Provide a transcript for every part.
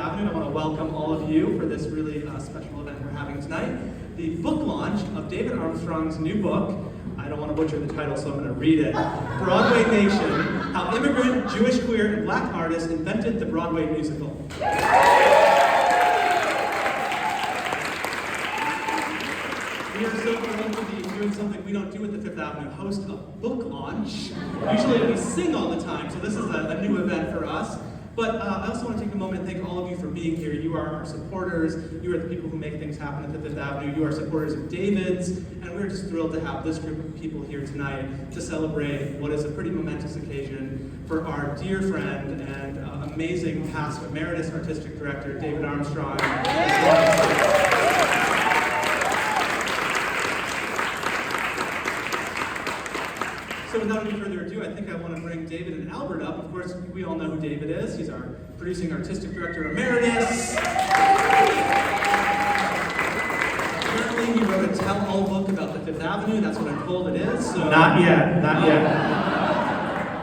Avenue. I want to welcome all of you for this really special event we're having tonight. The book launch of David Armstrong's new book. I don't want to butcher the title, so I'm going to read it. Broadway Nation, How Immigrant, Jewish, Queer, and Black Artists Invented the Broadway Musical. We are so thrilled to be doing something we don't do at the Fifth Avenue, host a book launch. Usually we sing all the time, so this is a new event for us. But I also want to take a moment and thank all of you for being here. You are our supporters. You are the people who make things happen at the Fifth Avenue. You are supporters of David's, and we're just thrilled to have this group of people here tonight to celebrate what is a pretty momentous occasion for our dear friend and amazing past Emeritus Artistic Director, David Armstrong. So without any further ado, I think I want to bring David and Albert up. Of course, we all know who David is. He's our producing artistic director emeritus. Currently, he wrote a tell-all book about the Fifth Avenue. That's what I'm told it is. So not yet.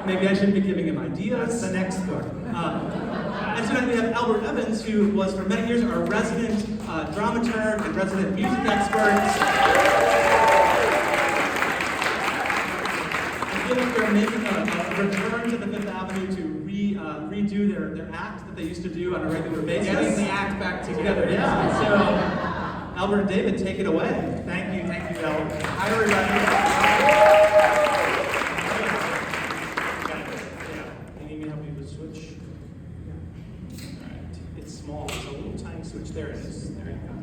Maybe I shouldn't be giving him ideas. That's the next book. And tonight we have Albert Evans, who was for many years our resident dramaturg and resident music expert. They're making a return to the Fifth Avenue to redo their act that they used to do on a regular basis. Getting the act back together. Yeah. So, Albert and David, take it away. Thank you, Bill. Hi, everybody. You need me to help you with the switch? All right. It's small. It's a little tiny switch. There it is. There you go.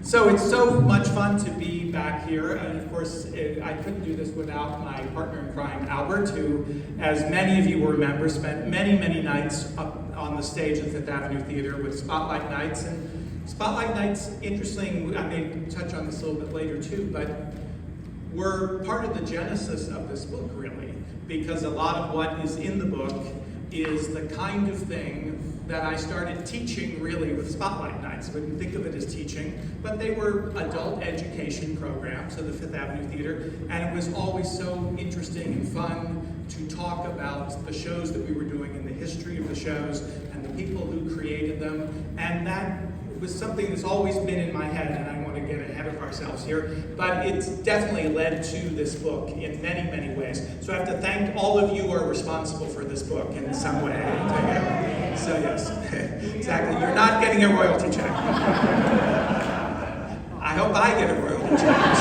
So it's so much fun to be back here, and of course, I couldn't do this without my partner in crime, Albert, who, as many of you will remember, spent many, many nights up on the stage at Fifth Avenue Theater with Spotlight Nights. And Spotlight Nights, interesting, I may touch on this a little bit later too, but were part of the genesis of this book, really, because a lot of what is in the book is the kind of thing that I started teaching really with Spotlight Nights. I wouldn't think of it as teaching, but they were adult education programs at the Fifth Avenue Theater, and it was always so interesting and fun to talk about the shows that we were doing and the history of the shows and the people who created them, and that was something that's always been in my head, and I don't want to get ahead of ourselves here, but it's definitely led to this book in many, many ways. So I have to thank all of you who are responsible for this book in some way. So yes, exactly. You're not getting a royalty check. I hope I get a royalty check.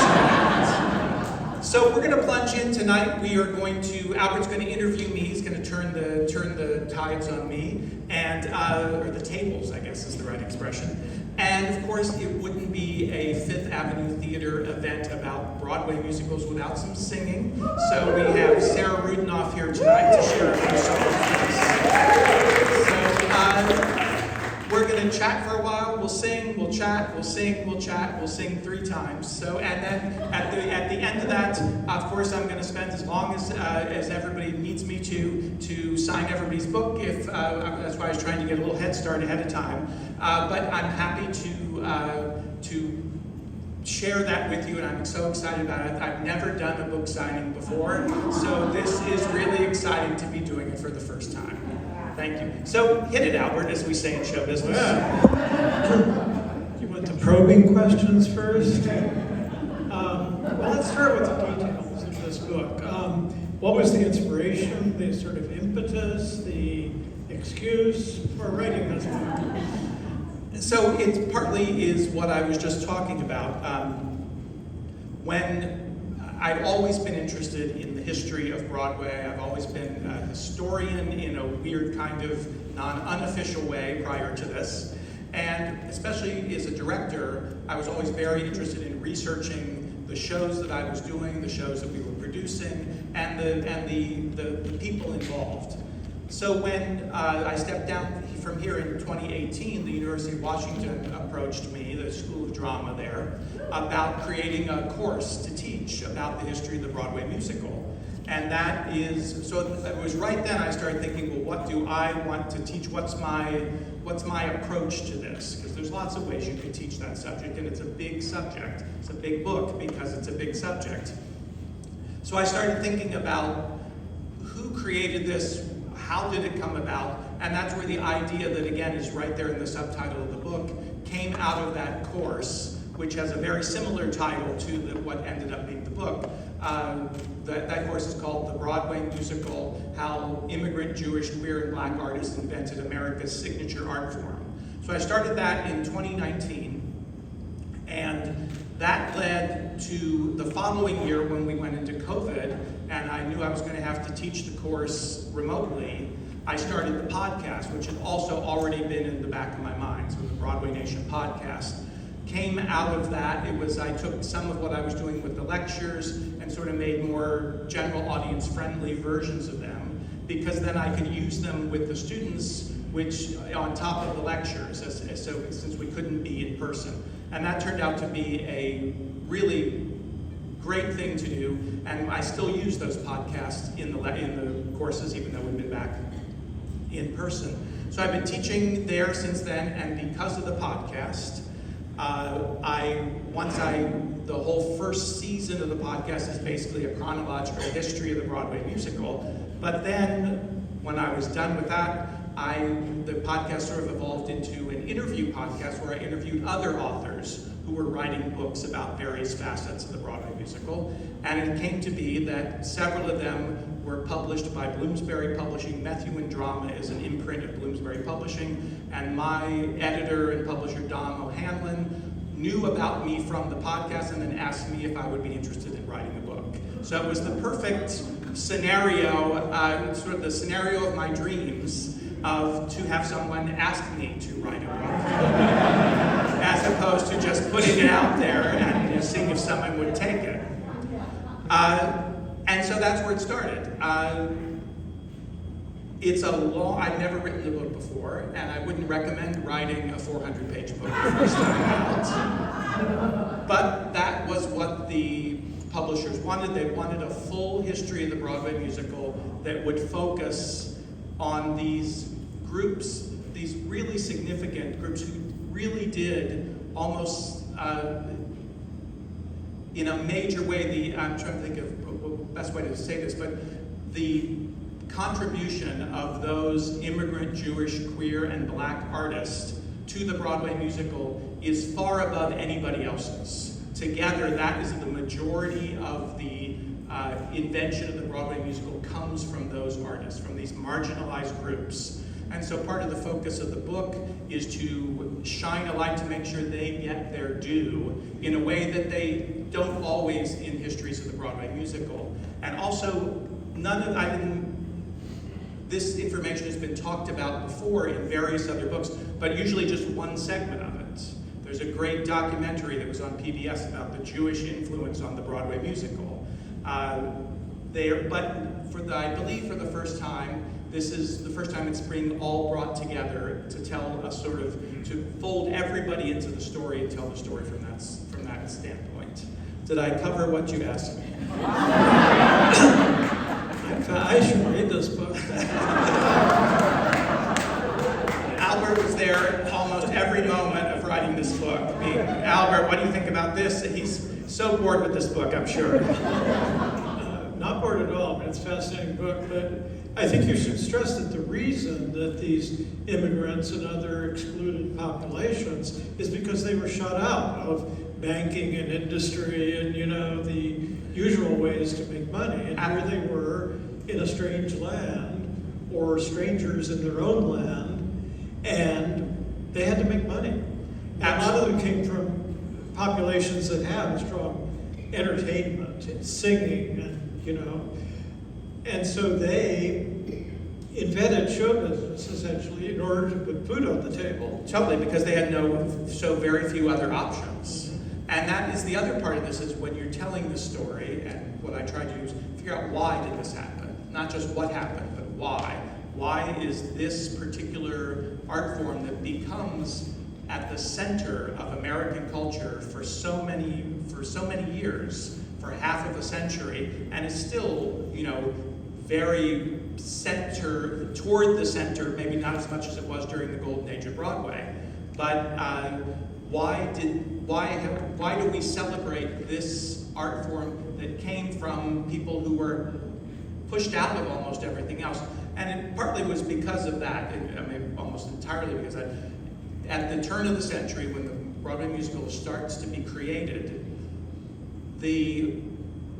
So we're going to plunge in tonight. We are going to, Albert's going to interview me. He's going to turn the tides on me, and or the tables, I guess is the right expression. And of course, it wouldn't be a Fifth Avenue Theater event about Broadway musicals without some singing. So we have Sarah Rudinoff here tonight to share a few songs with us. So we're going to chat for a while. We'll sing, we'll chat, we'll sing, we'll chat, we'll sing 3 times. So, and then at the end of that, of course, I'm going to spend as long as everybody needs me to sign everybody's book. If that's why I was trying to get a little head start ahead of time. But I'm happy to share that with you, and I'm so excited about it. I've never done a book signing before, so this is really exciting to be doing it for the first time. Thank you. So hit it, Albert, as we say in show business. Do you want the probing questions first? Well, let's start with the details of this book. What was the inspiration, the sort of impetus, the excuse for writing this book? So it partly is what I was just talking about. When I've always been interested in the history of Broadway. I've always been a historian in a weird kind of unofficial way prior to this. And especially as a director, I was always very interested in researching the shows that I was doing, the shows that we were producing, and the people involved. So when I stepped down from here in 2018, the University of Washington approached me, the School of Drama there, about creating a course to teach about the history of the Broadway musical. And that is, so it was right then I started thinking, well, what do I want to teach? What's my approach to this? Because there's lots of ways you could teach that subject, and it's a big subject. It's a big book because it's a big subject. So I started thinking about who created this, how did it come about, And that's where the idea that, again, is right there in the subtitle of the book, came out of that course, which has a very similar title to what ended up being the book. That course is called The Broadway Musical, How Immigrant Jewish, Queer, and Black Artists Invented America's Signature Art Form. So I started that in 2019, and that led to the following year when we went into COVID, and I knew I was going to have to teach the course remotely. I started the podcast, which had also already been in the back of my mind. So the Broadway Nation podcast came out of that. I took some of what I was doing with the lectures and sort of made more general audience friendly versions of them, because then I could use them with the students, which on top of the lectures, since we couldn't be in person. And that turned out to be a really great thing to do, and I still use those podcasts in the courses, even though we've been back in person. So I've been teaching there since then, and because of the podcast, the whole first season of the podcast is basically a chronological history of the Broadway musical. But then, when I was done with that, the podcast sort of evolved into an interview podcast where I interviewed other authors who were writing books about various facets of the Broadway musical. And it came to be that several of them were published by Bloomsbury Publishing. Mathew and Drama is an imprint of Bloomsbury Publishing. And my editor and publisher, Don O'Hanlon, knew about me from the podcast and then asked me if I would be interested in writing a book. So it was the perfect scenario, sort of the scenario of my dreams, to have someone ask me to write a book, as opposed to just putting it out there and seeing if someone would take it. And so that's where it started. I've never written a book before, and I wouldn't recommend writing a 400-page book the first time out. But that was what the publishers wanted. They wanted a full history of the Broadway musical that would focus on these groups, these really significant groups who really did almost in a major way, I'm trying to think of the best way to say this, but the contribution of those immigrant Jewish, queer, and black artists to the Broadway musical is far above anybody else's. Together, that is the majority of the invention of the Broadway musical comes from those artists, from these marginalized groups. And so part of the focus of the book is to shine a light to make sure they get their due in a way that they don't always in histories of the Broadway musical. And also, this information has been talked about before in various other books, but usually just one segment of it. There's a great documentary that was on PBS about the Jewish influence on the Broadway musical. I believe for the first time, this is the first time it's being all brought together to tell to fold everybody into the story and tell the story from that standpoint. Did I cover what you asked me? I should read this book. Albert was there almost every moment of writing this book. Albert, what do you think about this? He's so bored with this book, I'm sure. Not bored at all. I mean, it's a fascinating book, but I think you should stress that the reason that these immigrants and other excluded populations is because they were shut out of banking and industry and, the usual ways to make money. And here they were in a strange land, or strangers in their own land, and they had to make money. And a lot of them came from populations that have strong entertainment and singing and and so they invented show business essentially in order to put food on the table. Totally, because they had so very few other options. And that is the other part of this, is when you're telling the story, and what I try to do is figure out why did this happen? Not just what happened, but why. Why is this particular art form that becomes at the center of American culture for so many years, for half of a century, and is still, very toward the center, maybe not as much as it was during the golden age of Broadway. But why do we celebrate this art form that came from people who were pushed out of almost everything else? And it partly was because of that, I mean, almost entirely because at the turn of the century, when the Broadway musical starts to be created, the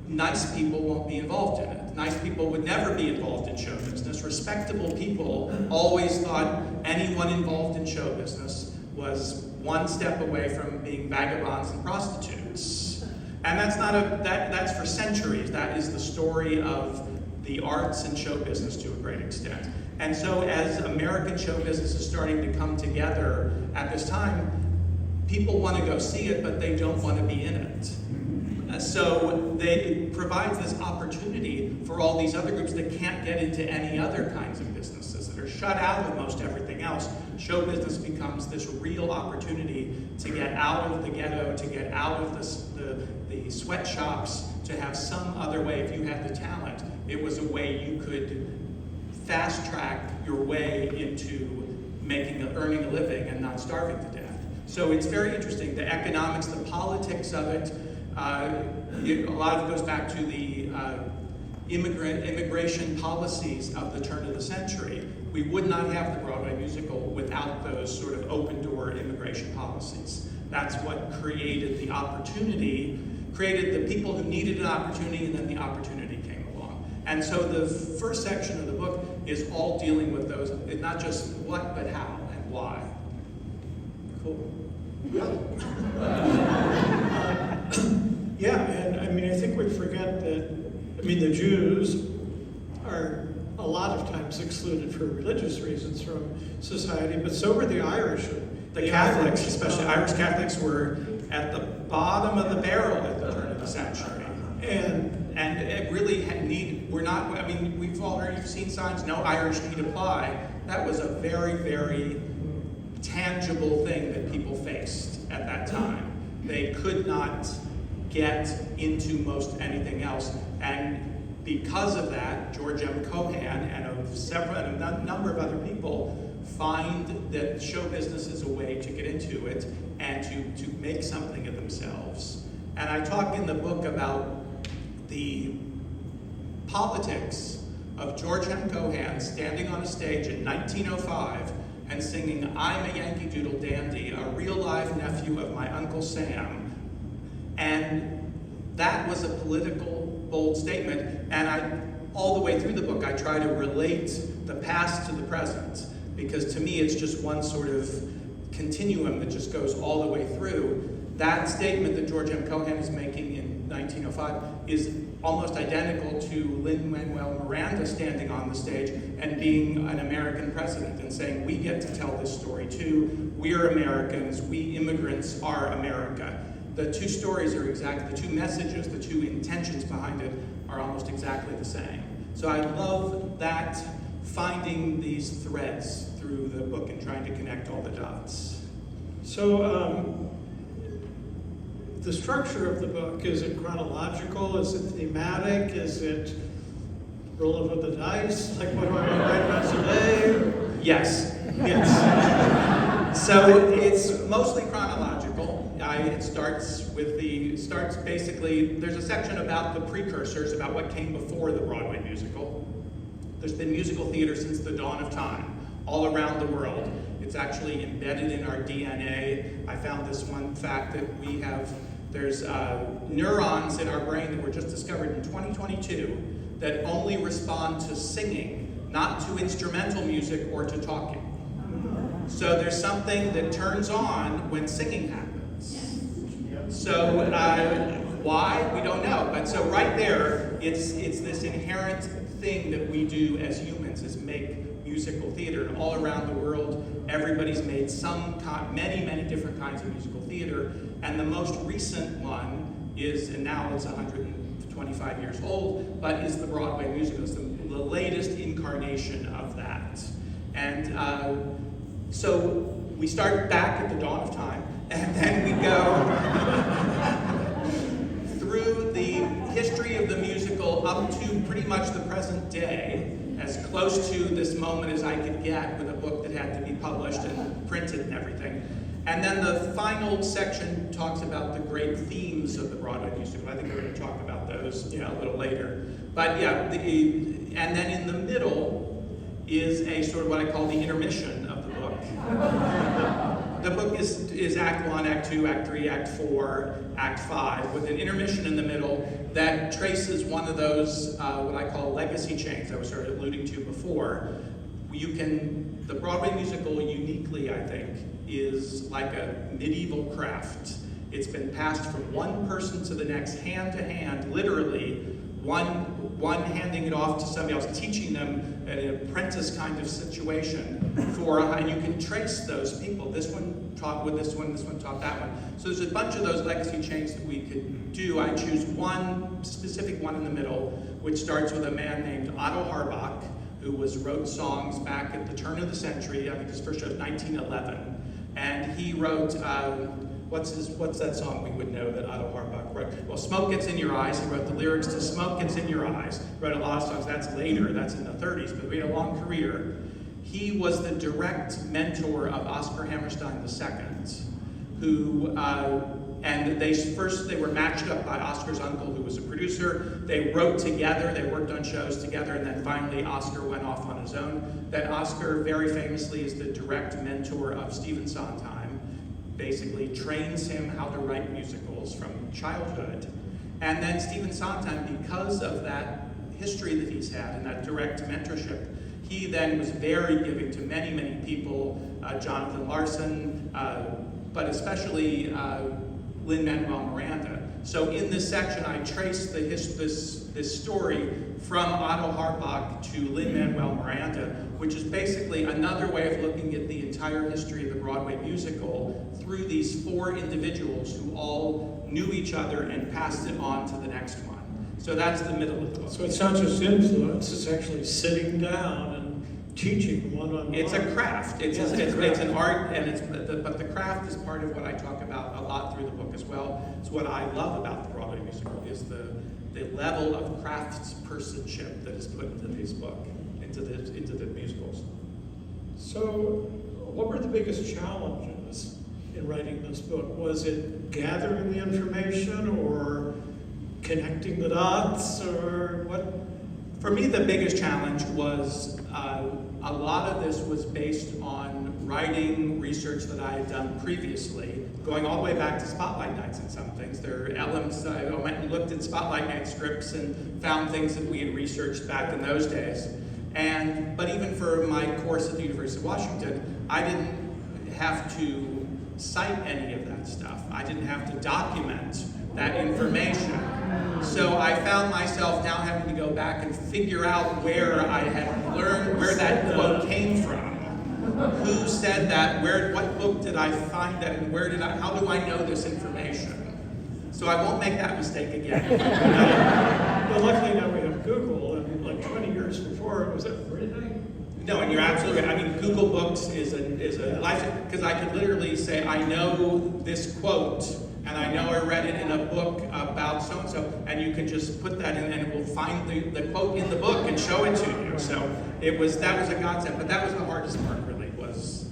nice people won't be involved in it. Nice people would never be involved in show business. Respectable people always thought anyone involved in show business was one step away from being vagabonds and prostitutes. And that's for centuries. That is the story of the arts and show business to a great extent. And so as American show business is starting to come together at this time, people want to go see it, but they don't want to be in it. So it provides this opportunity for all these other groups that can't get into any other kinds of businesses, that are shut out of most everything else. Show business becomes this real opportunity to get out of the ghetto, to get out of the sweatshops, to have some other way. If you had the talent, it was a way you could fast track your way into earning a living and not starving to death. So it's very interesting. The economics, the politics of it, a lot of it goes back to the immigration policies of the turn of the century. We would not have the Broadway musical without those sort of open-door immigration policies. That's what created the opportunity, created the people who needed an opportunity, and then the opportunity came along. And so the first section of the book is all dealing with those, not just what, but how and why. Cool. Yeah, and I mean, I think we forget that, I mean, the Jews are a lot of times excluded for religious reasons from society, but so were the Irish. The Catholics, especially Irish Catholics, were at the bottom of the barrel at the turn of the century. And it really we've already seen signs, no Irish need apply. That was a very, very tangible thing that people faced at that time. They could not get into most anything else. And because of that, George M. Cohan and a number of other people find that show business is a way to get into it and to make something of themselves. And I talk in the book about the politics of George M. Cohan standing on a stage in 1905 and singing "I'm a Yankee Doodle Dandy," a real live nephew of my Uncle Sam. And that was a political, bold statement. And all the way through the book, I try to relate the past to the present, because to me, it's just one sort of continuum that just goes all the way through. That statement that George M. Cohan is making in 1905 is almost identical to Lin-Manuel Miranda standing on the stage and being an American president and saying, we get to tell this story too. We're Americans. We immigrants are America. The two stories are exactly, the two messages, the two intentions behind it are almost exactly the same. So I love that, finding these threads through the book and trying to connect all the dots. So the structure of the book, is it chronological? Is it thematic? Is it rolling with the dice? Like, what do I want to write about today? Yes. So it's mostly chronological. It starts basically, there's a section about the precursors, about what came before the Broadway musical. There's been musical theater since the dawn of time, all around the world. It's actually embedded in our DNA. I found this one fact that there's neurons in our brain that were just discovered in 2022 that only respond to singing, not to instrumental music or to talking. So there's something that turns on when singing happens. So why? We don't know. But so right there, it's this inherent thing that we do as humans, is make musical theater. And all around the world, everybody's made many different kinds of musical theater. And the most recent one is, and now it's 125 years old, but is the Broadway musical. It's the latest incarnation of that. And so we start back at the dawn of time, and then we go through the history of the musical up to pretty much the present day, as close to this moment as I could get with a book that had to be published and printed and everything. And then the final section talks about the great themes of the Broadway musical. I think we're going to talk about those a little later. But yeah, and then in the middle is a sort of what I call the intermission of the book. The book is Act 1, Act 2, Act 3, Act 4, Act 5, with an intermission in the middle that traces one of those, what I call legacy chains I was sort of alluding to before. The Broadway musical uniquely, I think, is like a medieval craft. It's been passed from one person to the next, hand to hand, literally, one handing it off to somebody else, teaching them an apprentice kind of situation and you can trace those people. This one taught with this one taught that one. So there's a bunch of those legacy chains that we could do. I choose one specific one in the middle, which starts with a man named Otto Harbach, who wrote songs back at the turn of the century. I think his first show was 1911. And he wrote, what's that song we would know that Otto Harbach wrote? Well, Smoke Gets in Your Eyes. He wrote the lyrics to Smoke Gets in Your Eyes. Wrote a lot of songs. That's later. That's in the 30s. But he had a long career. He was the direct mentor of Oscar Hammerstein II, who, and they were matched up by Oscar's uncle, who was a producer. They wrote together. They worked on shows together. And then finally, Oscar went off on his own. Then Oscar, very famously, is the direct mentor of Stephen Sondheim. Basically trains him how to write musicals from childhood. And then Stephen Sondheim, because of that history that he's had and that direct mentorship, he then was very giving to many, many people, Jonathan Larson, but especially Lin-Manuel Miranda. So in this section, I trace this story from Otto Harbach to Lin-Manuel Miranda, which is basically another way of looking at the entire history of the Broadway musical through these four individuals who all knew each other and passed it on to the next one. So that's the middle of the book. So it's not just influence, it's actually sitting down and teaching one-on-one. It's a craft. It's an art, and but the craft is part of what I talk about a lot through the book as well. It's what I love about the Broadway musical is the level of craftspersonship that is put into this book, into the musicals. So, what were the biggest challenges in writing this book? Was it gathering the information, or connecting the dots, or what? For me, the biggest challenge was a lot of this was based on writing research that I had done previously, going all the way back to Spotlight Nights and some things. There are elements, I went and looked at Spotlight Night scripts and found things that we had researched back in those days. But even for my course at the University of Washington, I didn't have to cite any of that stuff. I didn't have to document that information. So I found myself now having to go back and figure out where I had learned, where that quote came from. Who said that? What book did I find that? And how do I know this information? So I won't make that mistake again. Well, luckily now we have Google, and like 20 years before it was where did I? No, and you're absolutely right. I mean, Google Books is a life, because I could literally say, I know this quote, and I know I read it in a book about so-and-so, and you can just put that in, and it will find the quote in the book and show it to you. So that was a godsend, but that was the hardest part, really, was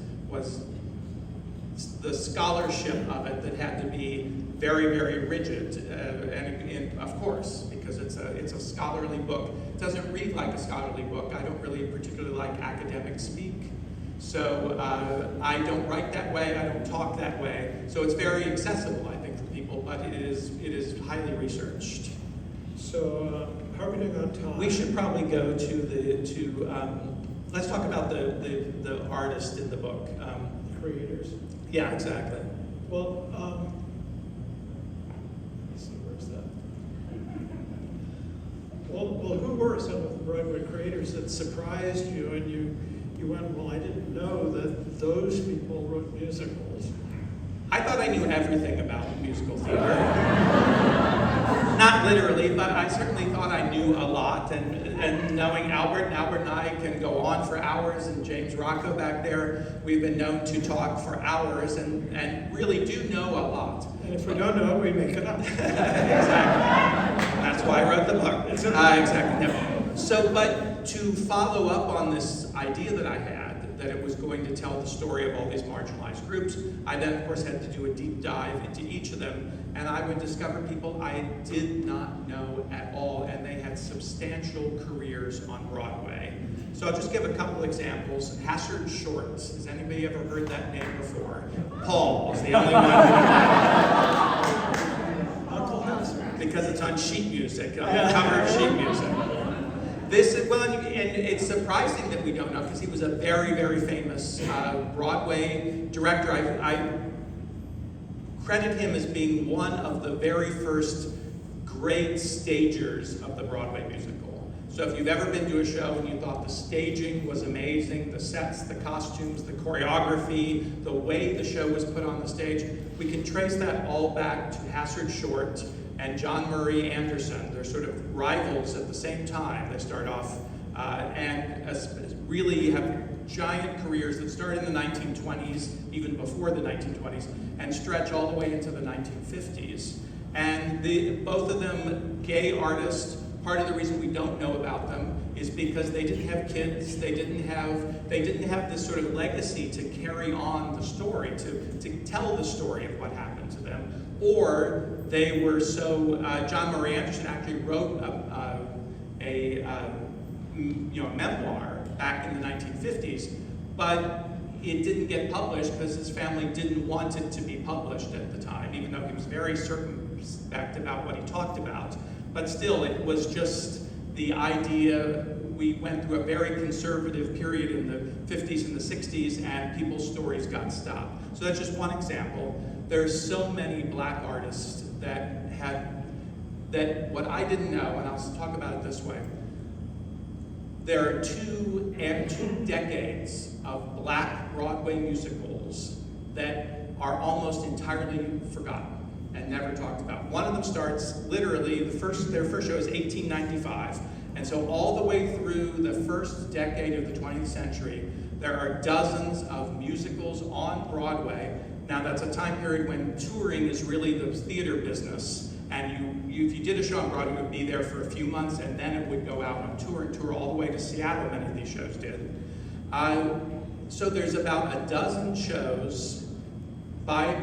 the scholarship of it that had to be very, very rigid, and of course, because it's a scholarly book. It doesn't read like a scholarly book. I don't really particularly like academic speak. So I don't write that way, I don't talk that way. So it's very accessible, I think, for people, but it is highly researched. So how are we doing on time? We should probably go let's talk about the artist in the book. Creators. Yeah, exactly. Well, let's see, where's that? Well, who were some of the Broadway creators that surprised you, and you went, well, I didn't know that those people wrote musicals? I thought I knew everything about musical theater. Not literally, but I certainly thought I knew a lot. And knowing Albert and I can go on for hours, and James Rocco back there, we've been known to talk for hours and really do know a lot. And if we don't know it, we make it up. Exactly. That's why I wrote the book. Exactly. No. So, but to follow up on this idea that I had, that it was going to tell the story of all these marginalized groups, I then, of course, had to do a deep dive into each of them, and I would discover people I did not know at all, and they had substantial careers on Broadway. So I'll just give a couple examples. Hassard Shorts. Has anybody ever heard that name before? Paul is the only one. Uncle Hassard. Because it's on sheet music, on the cover of sheet music. And it's surprising that we don't know, because he was a very, very famous Broadway director. I credit him as being one of the very first great stagers of the Broadway musical. So if you've ever been to a show and you thought the staging was amazing, the sets, the costumes, the choreography, the way the show was put on the stage, we can trace that all back to Hassard Short and John Murray Anderson. They're sort of rivals at the same time. They start off and really have giant careers that start in the 1920s, even before the 1920s, and stretch all the way into the 1950s. And both of them gay artists. Part of the reason we don't know about them is because they didn't have kids. They didn't have this sort of legacy to carry on the story, to tell the story of what happened to them. Or they were so, John Murray Anderson actually wrote a memoir back in the 1950s, but it didn't get published because his family didn't want it to be published at the time, even though he was very circumspect about what he talked about. But still, it was just the idea. We went through a very conservative period in the 50s and the 60s, and people's stories got stopped. So that's just one example. There's so many black artists that what I didn't know, and I'll talk about it this way. There are two decades of black Broadway musicals that are almost entirely forgotten and never talked about. One of them starts literally, their first show is 1895. And so all the way through the first decade of the 20th century, there are dozens of musicals on Broadway. Now that's a time period when touring is really the theater business. And if you did a show on Broadway, it would be there for a few months, and then it would go out on tour and tour all the way to Seattle, many of these shows did. So there's about a dozen shows by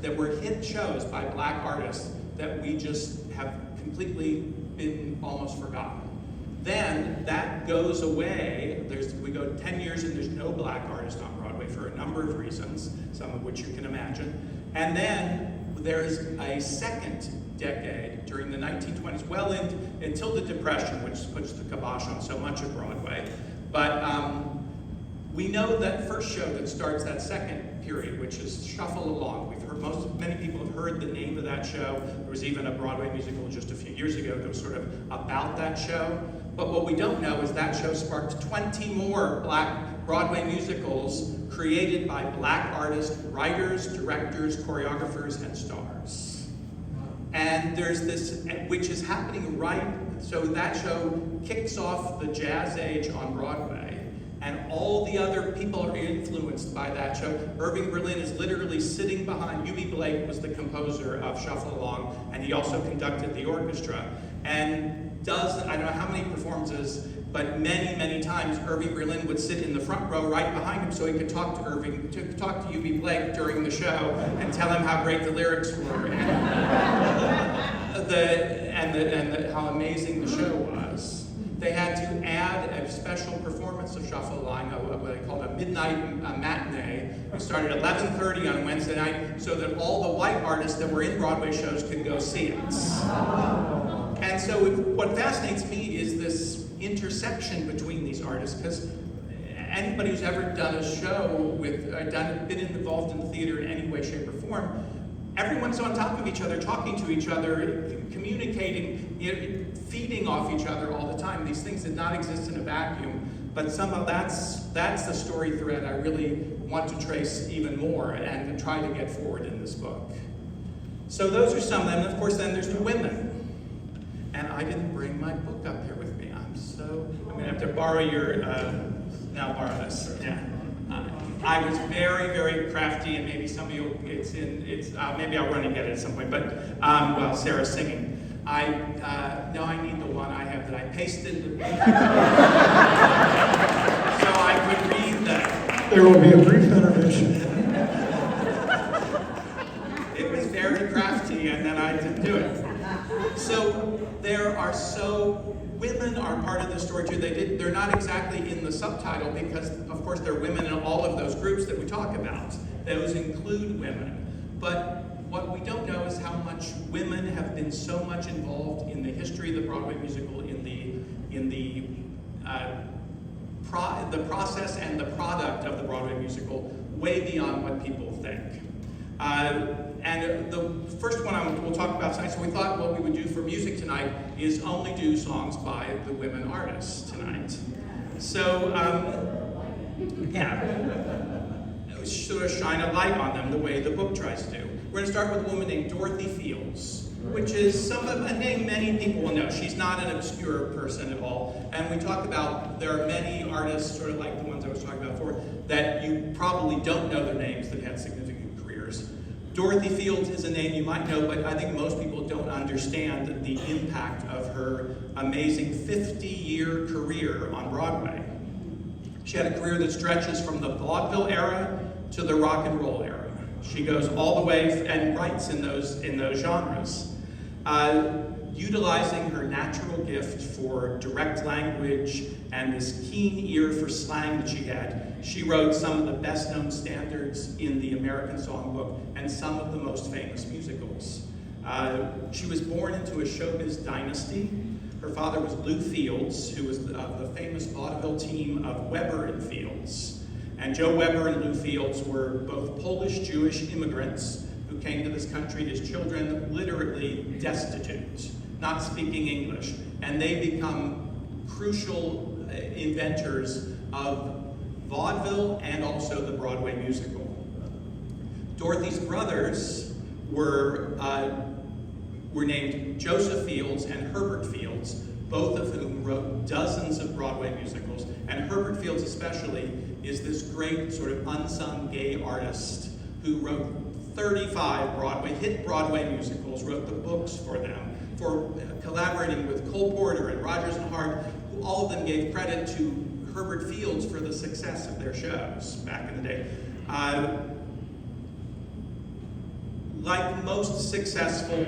that were hit shows by black artists that we just have completely been almost forgotten. Then that goes away. We go 10 years and there's no black artist on Broadway for a number of reasons, some of which you can imagine. And then there's a second decade during the 1920s, well until the Depression, which puts the kibosh on so much of Broadway. But we know that first show that starts that second period, which is Shuffle Along. Many people have heard the name of that show. There was even a Broadway musical just a few years ago that was sort of about that show. But what we don't know is that show sparked 20 more black Broadway musicals created by black artists, writers, directors, choreographers, and stars. And there's this, which is happening right, so that show kicks off the jazz age on Broadway. And all the other people are influenced by that show. Irving Berlin is literally sitting behind. U.B. Blake was the composer of Shuffle Along, and he also conducted the orchestra. And I don't know how many performances, but many, many times Irving Berlin would sit in the front row right behind him so he could talk to U.B. Blake during the show and tell him how great the lyrics were and how amazing the show was. They had to add a special performance of Shuffle Along, what they called a midnight matinee. We started at 11:30 on Wednesday night so that all the white artists that were in Broadway shows could go see it. And so what fascinates me is this intersection between these artists, because anybody who's ever done a show been involved in the theater in any way, shape, or form, everyone's on top of each other, talking to each other, communicating, feeding off each other all the time. These things did not exist in a vacuum, but somehow that's the story thread I really want to trace even more and try to get forward in this book. So those are some of them. And of course, then there's the women. And I didn't bring my book up here with me. I'm going to have to borrow borrow this. Yeah. I was very, very crafty, and maybe some of you, maybe I'll run and get it at some point, but while Sarah's singing. I need the one I have that I pasted so I could read that. There will be a brief intermission. It was very crafty, and then I didn't do it. So there are women are part of the story too. They're not exactly in the subtitle because, of course, there are women in all of those groups that we talk about. Those include women. But what we don't know is how much women have been so much involved in the history of the Broadway musical, in the process and the product of the Broadway musical, way beyond what people think. And the first one we'll talk about tonight, so we thought what we would do for music tonight is only do songs by the women artists tonight. So, sort of shine a light on them the way the book tries to do. We're going to start with a woman named Dorothy Fields, which is a name many people will know. She's not an obscure person at all. And we talk about, there are many artists, sort of like the ones I was talking about before, that you probably don't know their names that had significant careers. Dorothy Fields is a name you might know, but I think most people don't understand the impact of her amazing 50-year career on Broadway. She had a career that stretches from the vaudeville era to the rock and roll era. She goes all the way and writes in those genres. Utilizing her natural gift for direct language and this keen ear for slang that she had, she wrote some of the best-known standards in the American songbook and some of the most famous musicals. She was born into a showbiz dynasty. Her father was Lou Fields, who was the famous vaudeville team of Weber and Fields. And Joe Weber and Lou Fields were both Polish-Jewish immigrants who came to this country as children literally destitute, not speaking English. And they become crucial inventors of vaudeville and also the Broadway musical. Dorothy's brothers were named Joseph Fields and Herbert Fields, both of whom wrote dozens of Broadway musicals. And Herbert Fields especially is this great sort of unsung gay artist who wrote 35 hit Broadway musicals, wrote the books for them, for collaborating with Cole Porter and Rodgers and Hart, who all of them gave credit to Herbert Fields for the success of their shows back in the day. Like most successful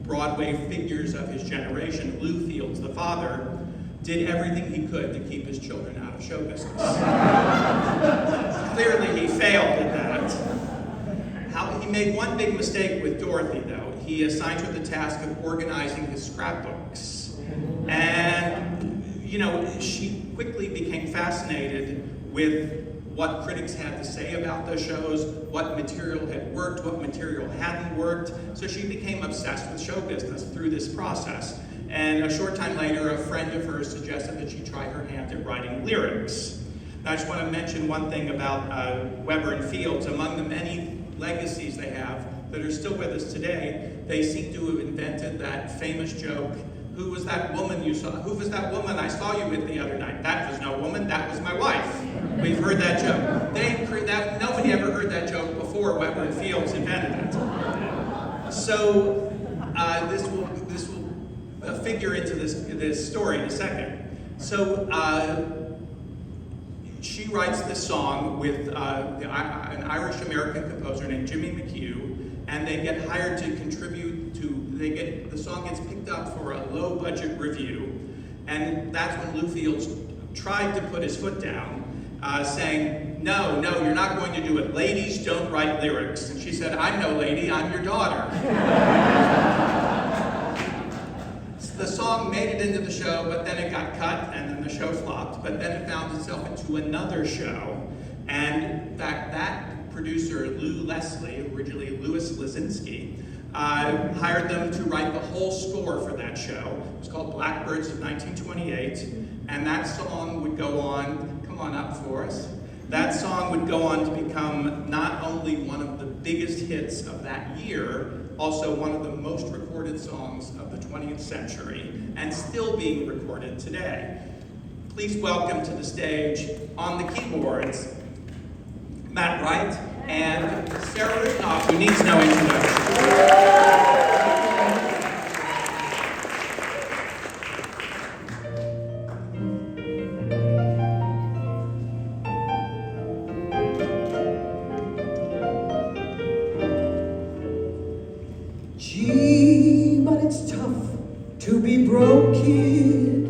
Broadway figures of his generation, Lou Fields, the father, did everything he could to keep his children out of show business. Clearly he failed at that. He made one big mistake with Dorothy, though. He assigned her the task of organizing his scrapbooks. And, she quickly became fascinated with what critics had to say about those shows, what material had worked, what material hadn't worked. So she became obsessed with show business through this process. And a short time later, a friend of hers suggested that she try her hand at writing lyrics. Now, I just want to mention one thing about Weber and Fields. Among the many legacies they have that are still with us today, they seem to have invented that famous joke, "Who was that woman you saw? Who was that woman I saw you with the other night?" "That was no woman, that was my wife." We've heard that joke. Nobody ever heard that joke before Weber and Fields invented it. So this will figure into this story in a second. So she writes this song with an Irish-American composer named Jimmy Mathew, and they get hired to contribute to, the song gets picked up for a low-budget review, and that's when Lou Fields tried to put his foot down, saying, no, you're not going to do it. Ladies don't write lyrics. And she said, "I'm no lady, I'm your daughter." The song made it into the show, but then it got cut, and then the show flopped. But then it found itself into another show, and that producer, Lou Leslie, originally Louis Lazinski, hired them to write the whole score for that show. It was called Blackbirds of 1928, and that song would go on, come on up for us. That song would go on to become not only one of the biggest hits of that year, also one of the most recorded songs of the 20th century, and still being recorded today. Please welcome to the stage, on the keyboards, Matt Wright and Sarah Rudinoff, who needs no introduction. Gee, but it's tough to be broke, kid.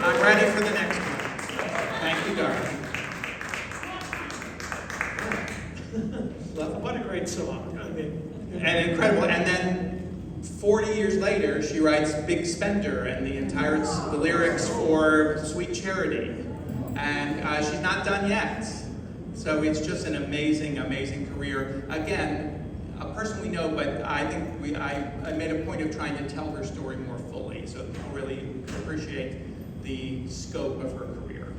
I'm ready for the next one. Thank you, darling. What a great song. I mean, And incredible. And then 40 years later, she writes Big Spender and the lyrics for Sweet Charity. And she's not done yet. So it's just an amazing, amazing career. Again, a person we know, but I think I made a point of trying to tell her story more fully, so people really appreciate the scope of her career.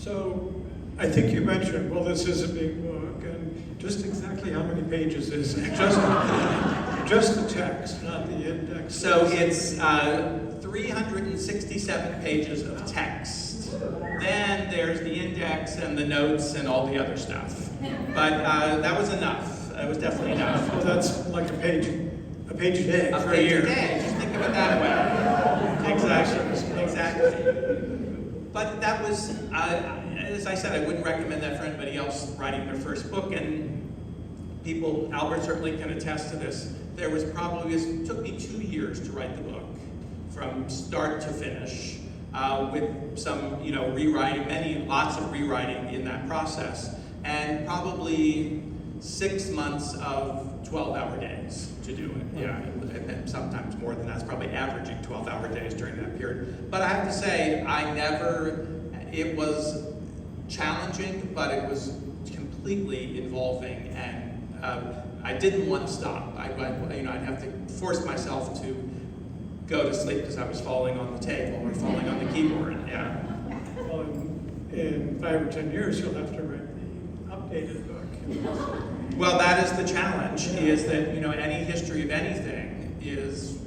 so I think you mentioned, well, this is a big book, and just exactly how many pages is it? Just the text, not the index. So it's 367 pages of text. Then there's the index and the notes and all the other stuff. But that was enough. It was definitely enough. So that's like a page a day A for a page year. a day. Just think of it that way. Exactly. But that was, as I said, I wouldn't recommend that for anybody else writing their first book. And people, Albert certainly can attest to this. There was probably, it took me 2 years to write the book, from start to finish, with some, rewriting, lots of rewriting in that process, and probably 6 months of 12-hour days to do it. Yeah, and sometimes more than that. It's probably averaging 12-hour days during that period. But I have to say, it was challenging, but it was completely involving, and I didn't want to stop. I'd have to force myself to go to sleep because I was falling on the table or falling on the keyboard. Yeah. Well, in 5 or 10 years, you'll have to write the updated book. Well, that is the challenge. Is that any history of anything is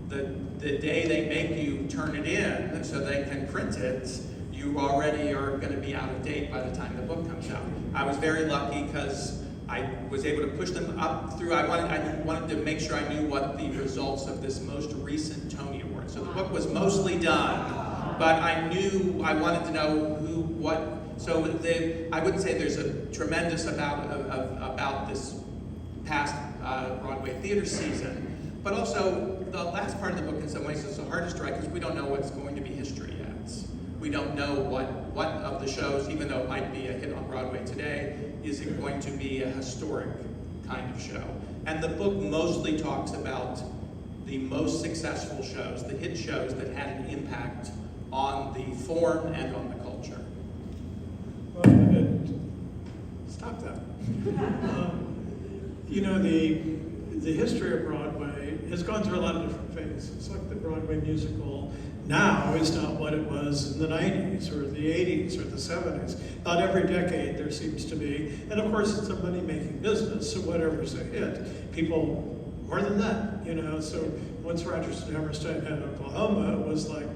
the day they make you turn it in so they can print it. You already are going to be out of date by the time the book comes out. I was very lucky because I was able to push them up through. I wanted to make sure I knew what the results of this most recent Tony Award. So the book was mostly done, but I wanted to know what. So I wouldn't say there's a tremendous about this past Broadway theater season, but also the last part of the book in some ways is the hardest to write because we don't know what's going to be history yet. We don't know what of the shows, even though it might be a hit on Broadway today, is it going to be a historic kind of show. And the book mostly talks about the most successful shows, the hit shows that had an impact on the form and on the culture. Well, stop that. The history of Broadway has gone through a lot of different phases. Like the Broadway musical now is not what it was in the 90s or the 80s or the 70s. Not every decade there seems to be. And of course it's a money-making business, so whatever's a hit, people, more than that, So once Rodgers and Hammerstein had Oklahoma, it was like,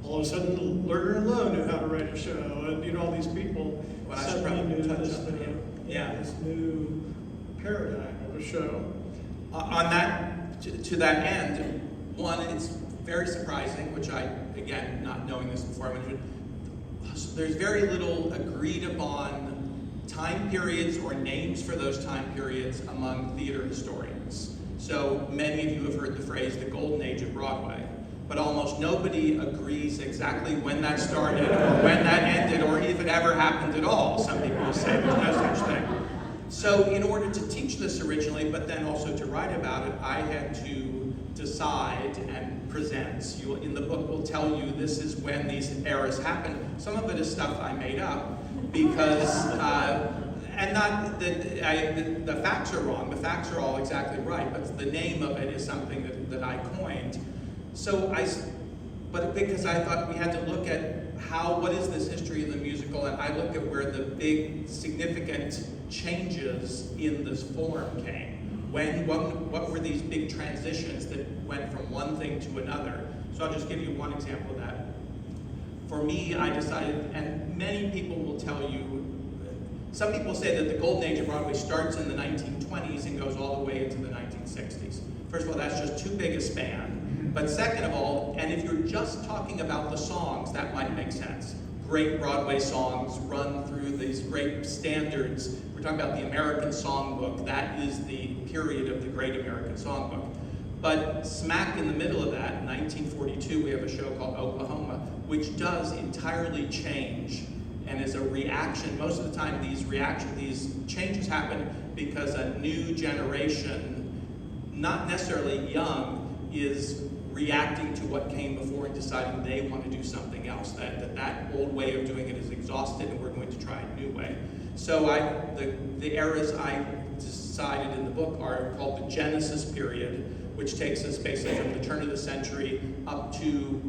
all of a sudden, Lerner and Lowe knew how to write a show, and all these people suddenly knew this new paradigm of a show. On that, to that end, one, it's very surprising, which again, not knowing this before I mentioned, there's very little agreed upon time periods or names for those time periods among theater historians. So many of you have heard the phrase, the golden age of Broadway, but almost nobody agrees exactly when that started or when that ended or if it ever happened at all. Some people say there's no such thing. So in order to teach this originally, but then also to write about it, I had to decide and present. In the book will tell you this is when these eras happened. Some of it is stuff I made up because, and not that the facts are wrong. The facts are all exactly right, but the name of it is something that I coined. But because I thought we had to look at what is this history of the musical, and I looked at where the big significant changes in this form came. What were these big transitions that went from one thing to another? So I'll just give you one example of that. For me, I decided, and many people will tell you, some people say that the golden age of Broadway starts in the 1920s and goes all the way into the 1960s. First of all, that's just too big a span. But second of all, and if you're just talking about the songs, that might make sense. Great Broadway songs run through these great standards. We're talking about the American Songbook. That is the period of the Great American Songbook. But smack in the middle of that, in 1942, we have a show called Oklahoma, which does entirely change and is a reaction. Most of the time, these changes happen because a new generation, not necessarily young, is reacting to what came before and deciding they want to do something else. That old way of doing it is exhausted, and we're going to try a new way. So the eras I decided in the book are called the Genesis period, which takes us basically from the turn of the century up to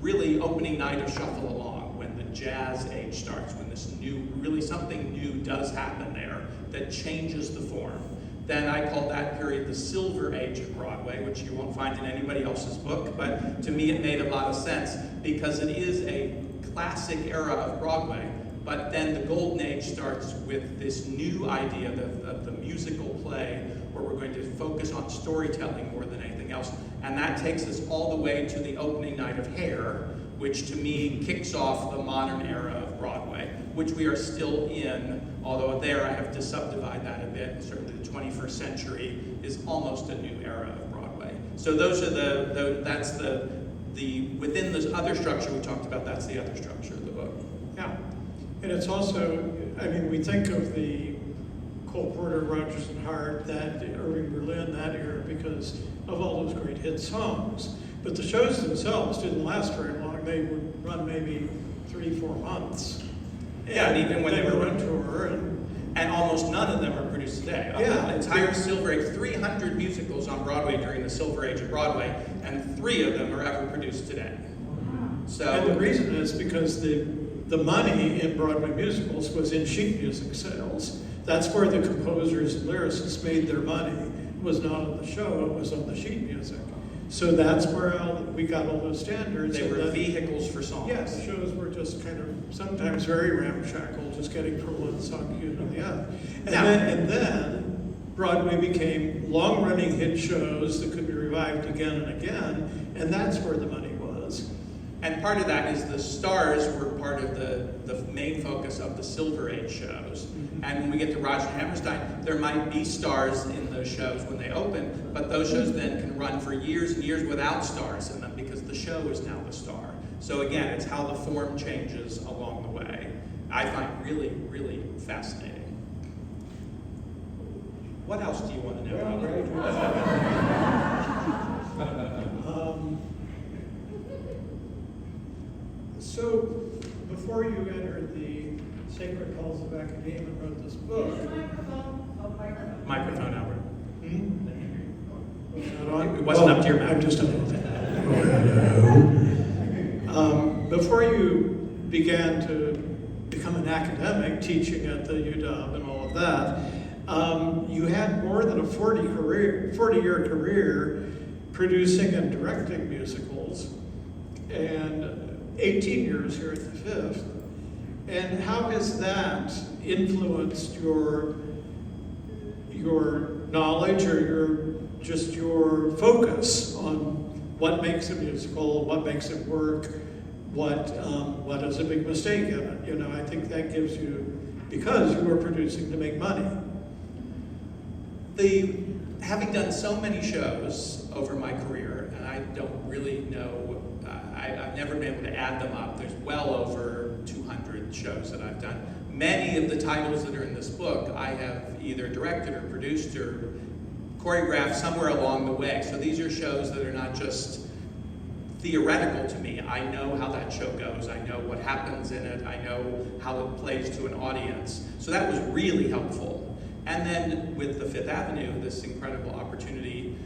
really opening night of Shuffle Along, when the jazz age starts, when this really something new does happen there that changes the form. Then I call that period the Silver Age of Broadway, which you won't find in anybody else's book, but to me it made a lot of sense because it is a classic era of Broadway. But then the Golden Age starts with this new idea of the musical play, where we're going to focus on storytelling more than anything else. And that takes us all the way to the opening night of Hair, which to me kicks off the modern era of Broadway, which we are still in, although there I have to subdivide that a bit. And certainly the 21st century is almost a new era of Broadway. So those are that's the within this other structure we talked about, that's the other structure of the book. Yeah. And it's also, I mean, we think of the Cole Porter, Rodgers and Hart, that Irving Berlin, that era, because of all those great hit songs. But the shows themselves didn't last very long. They would run maybe 3-4 months. Yeah, and even when they were on tour, and almost none of them are produced today. Yeah. The entire Silver Age, 300 musicals on Broadway during the Silver Age of Broadway, and 3 of them are ever produced today. So, and the reason is because the money in Broadway musicals was in sheet music sales. That's where the composers and lyricists made their money. It was not on the show, it was on the sheet music. So that's where we got all those standards. They were vehicles for songs. Yes, the shows were just kind of sometimes very ramshackle, just getting from one song cue to the other. And then Broadway became long-running hit shows that could be revived again and again, and that's where the money was. And part of that is the stars were part of the main focus of the Silver Age shows. Mm-hmm. And when we get to Rodgers and Hammerstein, there might be stars in those shows when they open, but those shows then can run for years and years without stars in them because the show is now the star. So again, it's how the form changes along the way. I find really, really fascinating. What else do you want to know? So, before you entered the Sacred Halls of Academia and wrote this book... Microphone, Albert. It wasn't up to your mouth. I'm just before you began to become an academic, teaching at the UW and all of that, you had more than a 40-year career producing and directing musicals, and 18 years here at the Fifth. And how has that influenced your knowledge or your focus on what makes a musical, what makes it work, what is a big mistake in it? You know, I think that gives you, because you were producing to make money. Having done so many shows over my career, and I don't really know, I've never been able to add them up. There's well over 200 shows that I've done. Many of the titles that are in this book, I have either directed or produced or choreographed somewhere along the way. So these are shows that are not just theoretical to me. I know how that show goes. I know what happens in it. I know how it plays to an audience. So that was really helpful. And then with the Fifth Avenue, this incredible opportunity,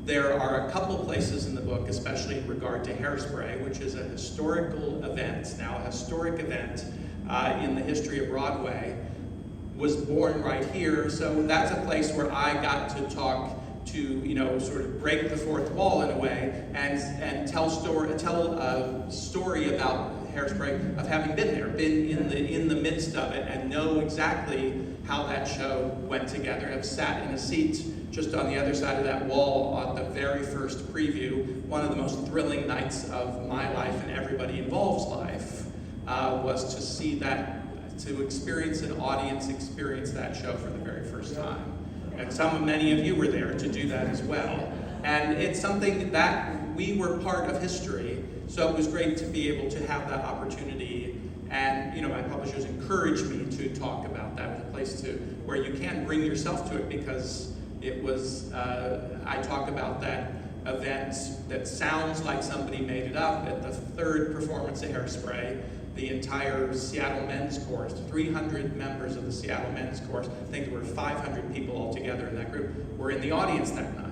there are a couple places in the book, especially in regard to Hairspray, which is a historical event, now a historic event in the history of Broadway, was born right here. So that's a place where I got to talk to, sort of break the fourth wall in a way, and tell a story about Hairspray, of having been there, been in the midst of it, and know exactly how that show went together. I've sat in a seat just on the other side of that wall on the very first preview. One of the most thrilling nights of my life and everybody involved's life was to see that, to experience an audience experience that show for the very first time. And many of you were there to do that as well. And it's something that we were part of history, so it was great to be able to have that opportunity. And my publishers encouraged me to talk about that. It was a place where you can bring yourself to it, because it was, I talk about that event that sounds like somebody made it up at the third performance of Hairspray. The entire Seattle Men's Chorus, 300 members of the Seattle Men's Chorus, I think there were 500 people altogether in that group, were in the audience that night.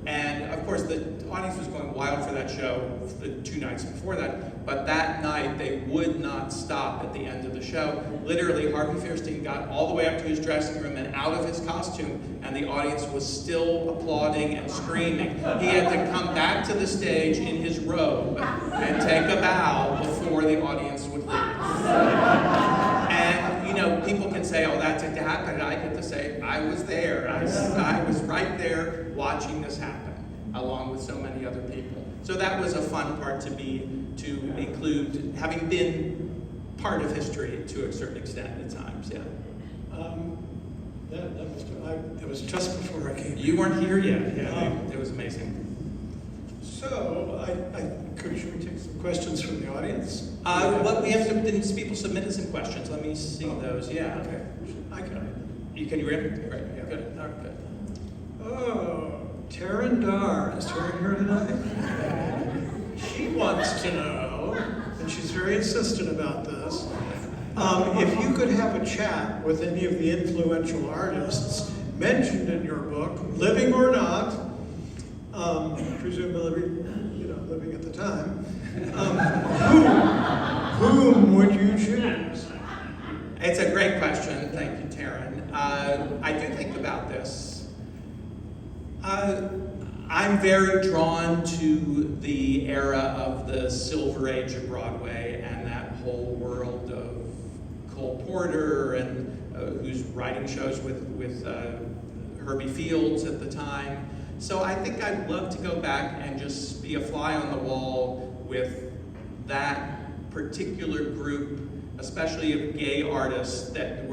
And of course the audience was going wild for that show the 2 nights before that, but that night they would not stop at the end of the show. Literally, Harvey Fierstein got all the way up to his dressing room and out of his costume, and the audience was still applauding and screaming. He had to come back to the stage in his robe and take a bow before the audience would leave. And people can say, oh, that didn't happen. I get to say, I was there. I was right there watching this happen, along with so many other people. So that was a fun part to include, having been part of history to a certain extent at times, yeah. That was just before I came. You weren't here yet, yeah, it was amazing. So, should we take some questions from the audience? Well, we have people submitted some questions. Let me see those, yeah. Okay, I can. Can you read? Right, yeah, good, all right, good. Oh, Taryn Dar. Is Taryn here tonight? She wants to know, and she's very insistent about this, if you could have a chat with any of the influential artists mentioned in your book, living or not, presumably, living at the time, whom would you choose? It's a great question. Thank you, Taryn. I do think about this. I'm very drawn to the era of the Silver Age of Broadway and that whole world of Cole Porter and who's writing shows with Herbie Fields at the time. So I think I'd love to go back and just be a fly on the wall with that particular group, especially of gay artists that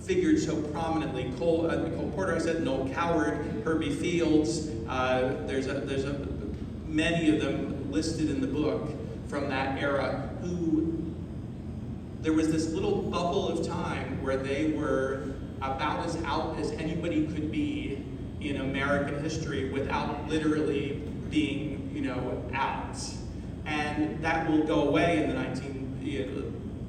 figured so prominently. Cole Porter, I said, Noel Coward, Herbie Fields. There's many of them listed in the book from that era who there was this little bubble of time where they were about as out as anybody could be in American history without literally being, out. And that will go away in the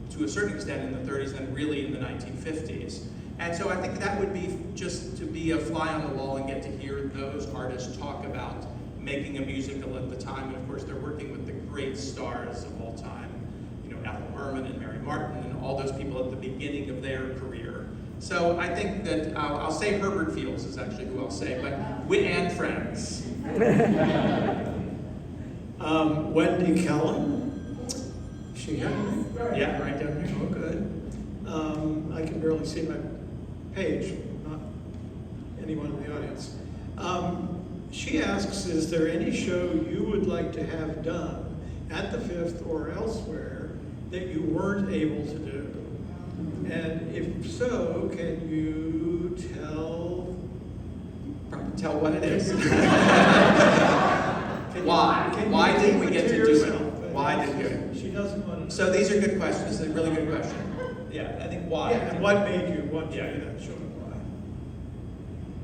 to a certain extent in the 30s and really in the 1950s. And so I think that would be just to be a fly on the wall and get to hear those artists talk about making a musical at the time. And of course, they're working with the great stars of all time, Ethel Merman and Mary Martin and all those people at the beginning of their career. So I think that I'll say Herbert Fields is actually who I'll say, but Wit and Friends. Wendy Kellen. She here? Yeah, right down here. Oh, good. I can barely see my page, not anyone in the audience. She asks, is there any show you would like to have done at the Fifth or elsewhere that you weren't able to do? And if so, can you tell what it is? Why didn't we get to do it? Why didn't we? She doesn't want to. So these are good questions. This is a really good question. Yeah, I think why. Yeah, and what made you want to do that? Show me why.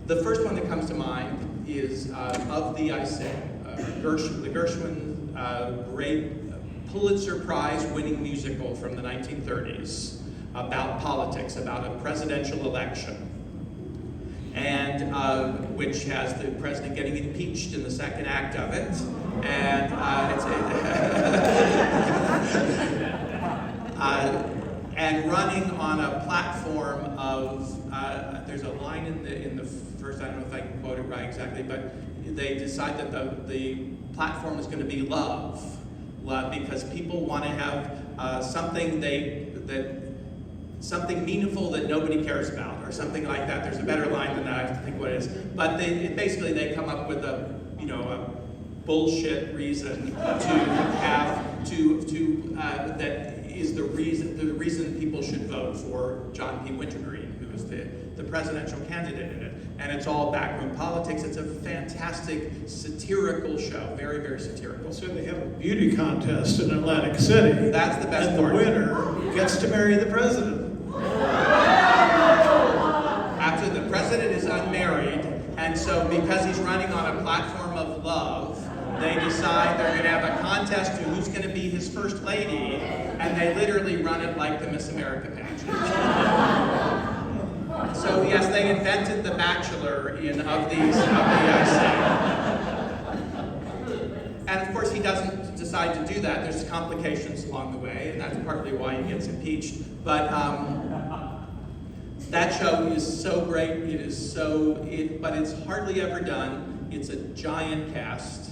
The first one that comes to mind is Of Thee I Sing, the Gershwin great Pulitzer Prize winning musical from the 1930s about politics, about a presidential election, and which has the president getting impeached in the second act of it, and and running on a platform of there's a line in the first, I don't know if I can quote it right exactly, but they decide that the platform is going to be love, because people want to have something something meaningful that nobody cares about, or something like that. There's a better line than that. I have to think what it is. But basically they come up with a bullshit reason that is the reason people should vote for John P. Wintergreen, who was the presidential candidate in it. And it's all backroom politics. It's a fantastic satirical show, very, very satirical. So they have a beauty contest in Atlantic City. That's the best and part. And the winner gets to marry the president. After the president is unmarried, and so because he's running on a platform of love, they decide they're going to have a contest to who's going to be his first lady, and they literally run it like the Miss America pageant. So yes, they invented the Bachelor of the and of course he doesn't decide to do that. There's complications along the way, and that's partly why he gets impeached. But that show is so great. It is but it's hardly ever done. It's a giant cast.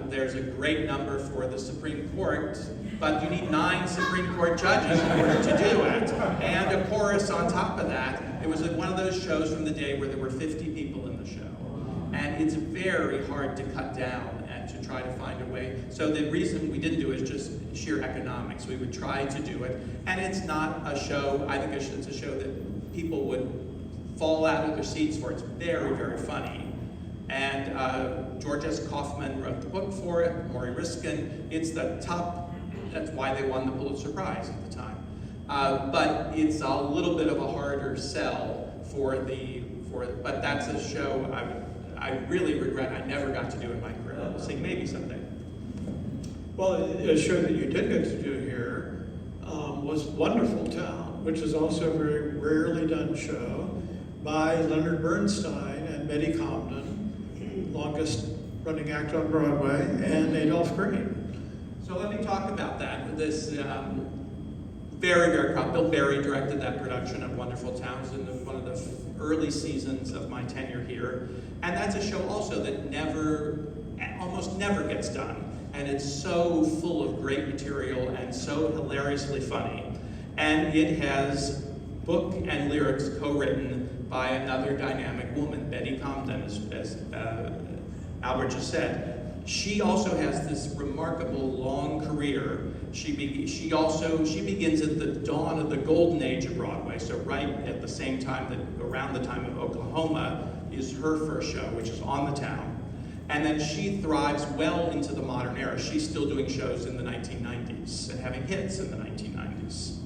There's a great number for the Supreme Court, but you need 9 Supreme Court judges in order to do it, and a chorus on top of that. It was one of those shows from the day where there were 50 people in the show, and it's very hard to cut down and to try to find a way. So the reason we didn't do it is just sheer economics. We would try to do it, and it's not a show, I think it's a show that people would fall out of their seats for. It's very, very funny. And George S. Kaufman wrote the book for it, Maury Riskin. It's the top, that's why they won the Pulitzer Prize at the time. But it's a little bit of a harder sell but that's a show I really regret I never got to do in my career. We'll see, maybe someday. Well, a show that you did get to do here was Wonderful Town, which is also a very rarely done show by Leonard Bernstein and Betty Comden, longest running act on Broadway, and Adolph Green. So let me talk about that. This very, very proud. Bill Berry directed that production of Wonderful Towns in one of the early seasons of my tenure here. And that's a show also that almost never gets done. And it's so full of great material and so hilariously funny. And it has book and lyrics co-written by another dynamic woman, Betty Comden, as Albert just said. She also has this remarkable long career. She begins at the dawn of the golden age of Broadway, so right at the same time around the time of Oklahoma is her first show, which is On the Town. And then she thrives well into the modern era. She's still doing shows in the 1990s and having hits in the 1990s.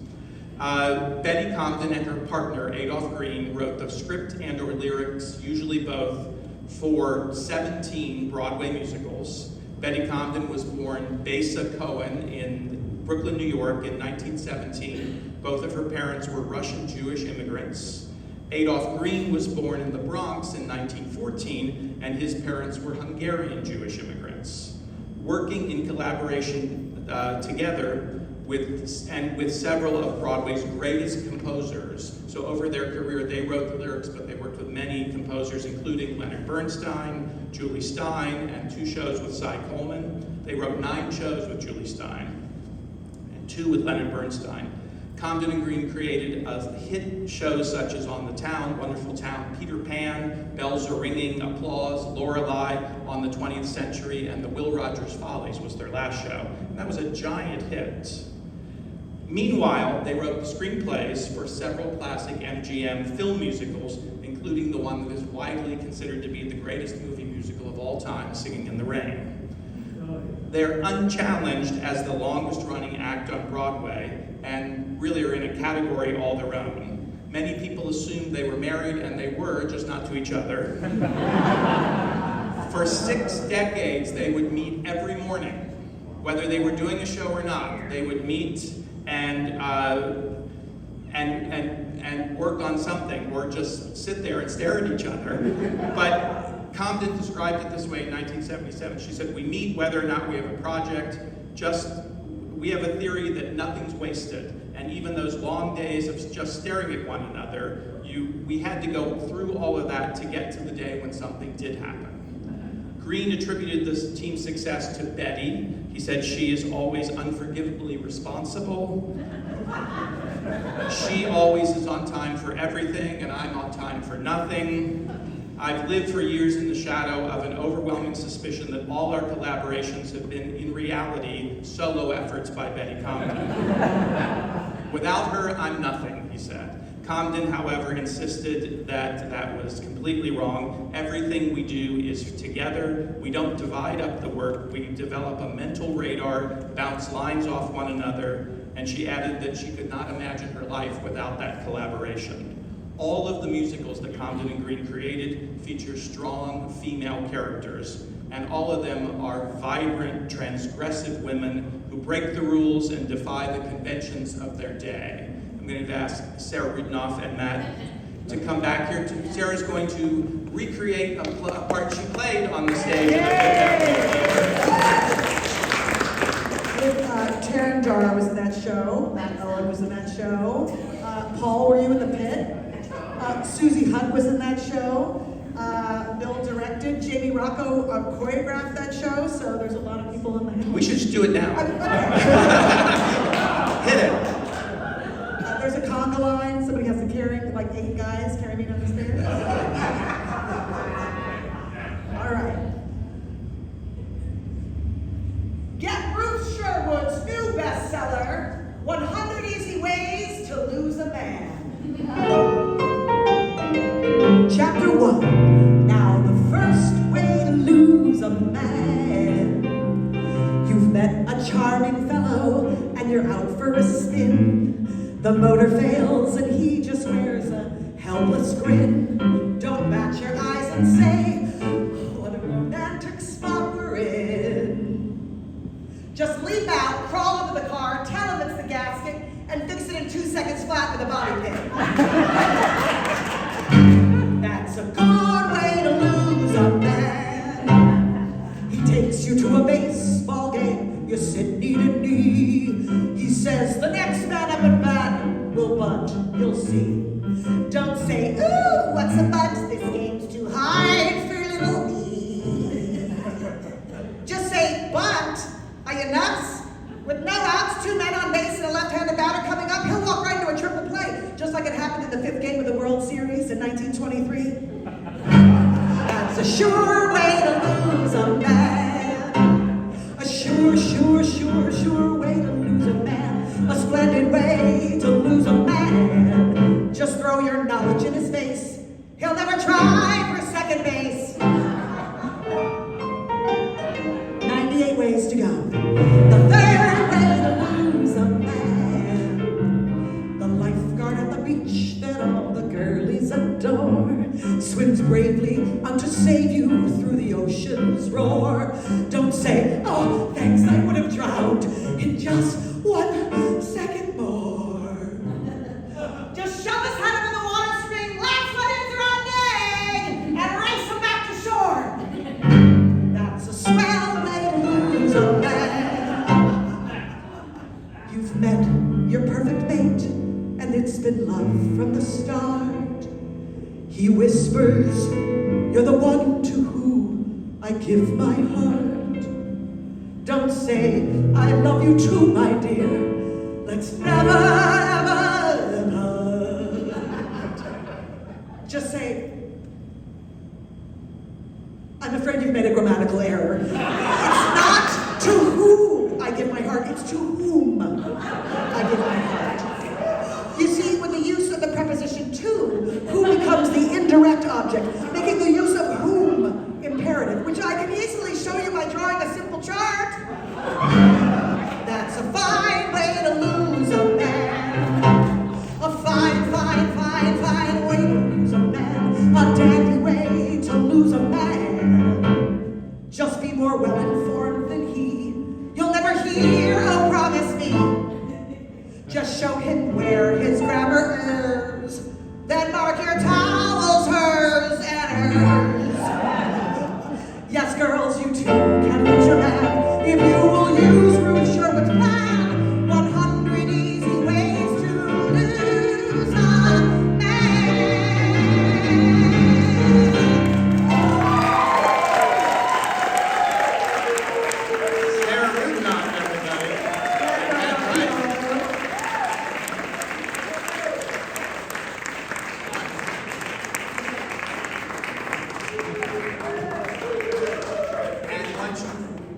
Betty Comden and her partner, Adolph Green, wrote the script and or lyrics, usually both, for 17 Broadway musicals. Betty Comden was born Besa Cohen in Brooklyn, New York in 1917. Both of her parents were Russian Jewish immigrants. Adolph Green was born in the Bronx in 1914, and his parents were Hungarian Jewish immigrants. Working in collaboration together with several of Broadway's greatest composers. So over their career, they wrote the lyrics, but they worked with many composers, including Leonard Bernstein, Julie Stein, and 2 shows with Cy Coleman. They wrote 9 shows with Julie Stein, and 2 with Leonard Bernstein. Comden and Green created hit shows such as On the Town, Wonderful Town, Peter Pan, Bells Are Ringing, Applause, Lorelei, On the 20th Century, and The Will Rogers Follies was their last show. And that was a giant hit. Meanwhile, they wrote screenplays for several classic MGM film musicals, including the one that is widely considered to be the greatest movie musical of all time, Singing in the Rain. They're unchallenged as the longest running act on Broadway, and really are in a category all their own. Many people assumed they were married, and they were, just not to each other. For 6 decades, they would meet every morning. Whether they were doing a show or not, they would meet and work on something, or just sit there and stare at each other. But Comden described it this way in 1977. She said, "We meet whether or not we have a project, we have a theory that nothing's wasted, and even those long days of just staring at one another, we had to go through all of that to get to the day when something did happen." Green attributed this team's success to Betty. He said, "She is always unforgivably responsible. She always is on time for everything, and I'm on time for nothing. I've lived for years in the shadow of an overwhelming suspicion that all our collaborations have been, in reality, solo efforts by Betty Comden. Without her, I'm nothing," he said. Comden, however, insisted that that was completely wrong. Everything we do is together. We don't divide up the work. We develop a mental radar, bounce lines off one another, and she added that she could not imagine her life without that collaboration. All of the musicals that Comden and Green created feature strong female characters, and all of them are vibrant, transgressive women who break the rules and defy the conventions of their day. I'm going to ask Sarah Rudinoff and Matt to come back here. Sarah's going to recreate a part she played on the stage. Taryn Dara was in that show. Matt Owen was in that show. Paul, were you in the pit? Susie Hunt was in that show. Bill directed. Jamie Rocco choreographed that show. So there's a lot of people in the house. We should just do it now. Hit it. There's a conga line. Somebody has to carry, like 8 guys carry me down the stairs. All right. Get Ruth Sherwood's new bestseller, 100 Easy Ways to Lose a Man. Chapter 1. Now the first way to lose a man. You've met a charming fellow and you're out for a spin. The motor fails and he just wears a helpless grin. Don't bat your eyes and say, what a romantic spot we're in. Just leap out, crawl into the car, tell him it's the gasket, and fix it in 2 seconds flat with a bobby pin. That's a good way to lose a man. He takes you to a baseball game, you sit knee to knee. He says the next man up at bat will bunt, you'll see. Don't say, ooh, what's a bunt? This game's too hard for little me. Just say, bunt? Are you nuts? With no outs, 2 men on base and a left-handed batter coming up, he'll walk right into a triple play, just like it happened in the 5th game of the World Series in 1923. That's a sure way to lose a man. A sure way to lose a man. A splendid way to lose a man. Just throw your knowledge in his face. He'll never try for second base. 98 ways to go. The third way to lose a man. The lifeguard at the beach that all the girlies adore swims bravely out to save you through the ocean's roar. Don't say, oh, thanks, I would have drowned in just 1 second more. Just shove his head under the water, scream, let's let it running, and race him back to shore. That's a swell way to lose a man. You've met your perfect mate, and it's been love from the start. He whispers, you're the one to whom I give my heart. Don't say, I love you too, my dear. Let's never, ever part. Just say, I'm afraid you've made a grammatical error. It's not to whom I give my heart, it's to whom I give my heart. You see, with the use of the preposition to, who becomes the indirect object, making the use of whom imperative, which I can easily show you by drawing a simple chart. That's a fine way to lose a man. A fine way to lose a man. A dandy way to lose a man. Just be more well-informed than he. You'll never hear, oh, promise me. Just show him where his grammar errs. Then mark your towels, hers and hers. Yes, girls, you too can lose your man if you will use Ruth Sherwood's plan. 100 easy ways to lose a man. Sarah Rudinoff, everybody.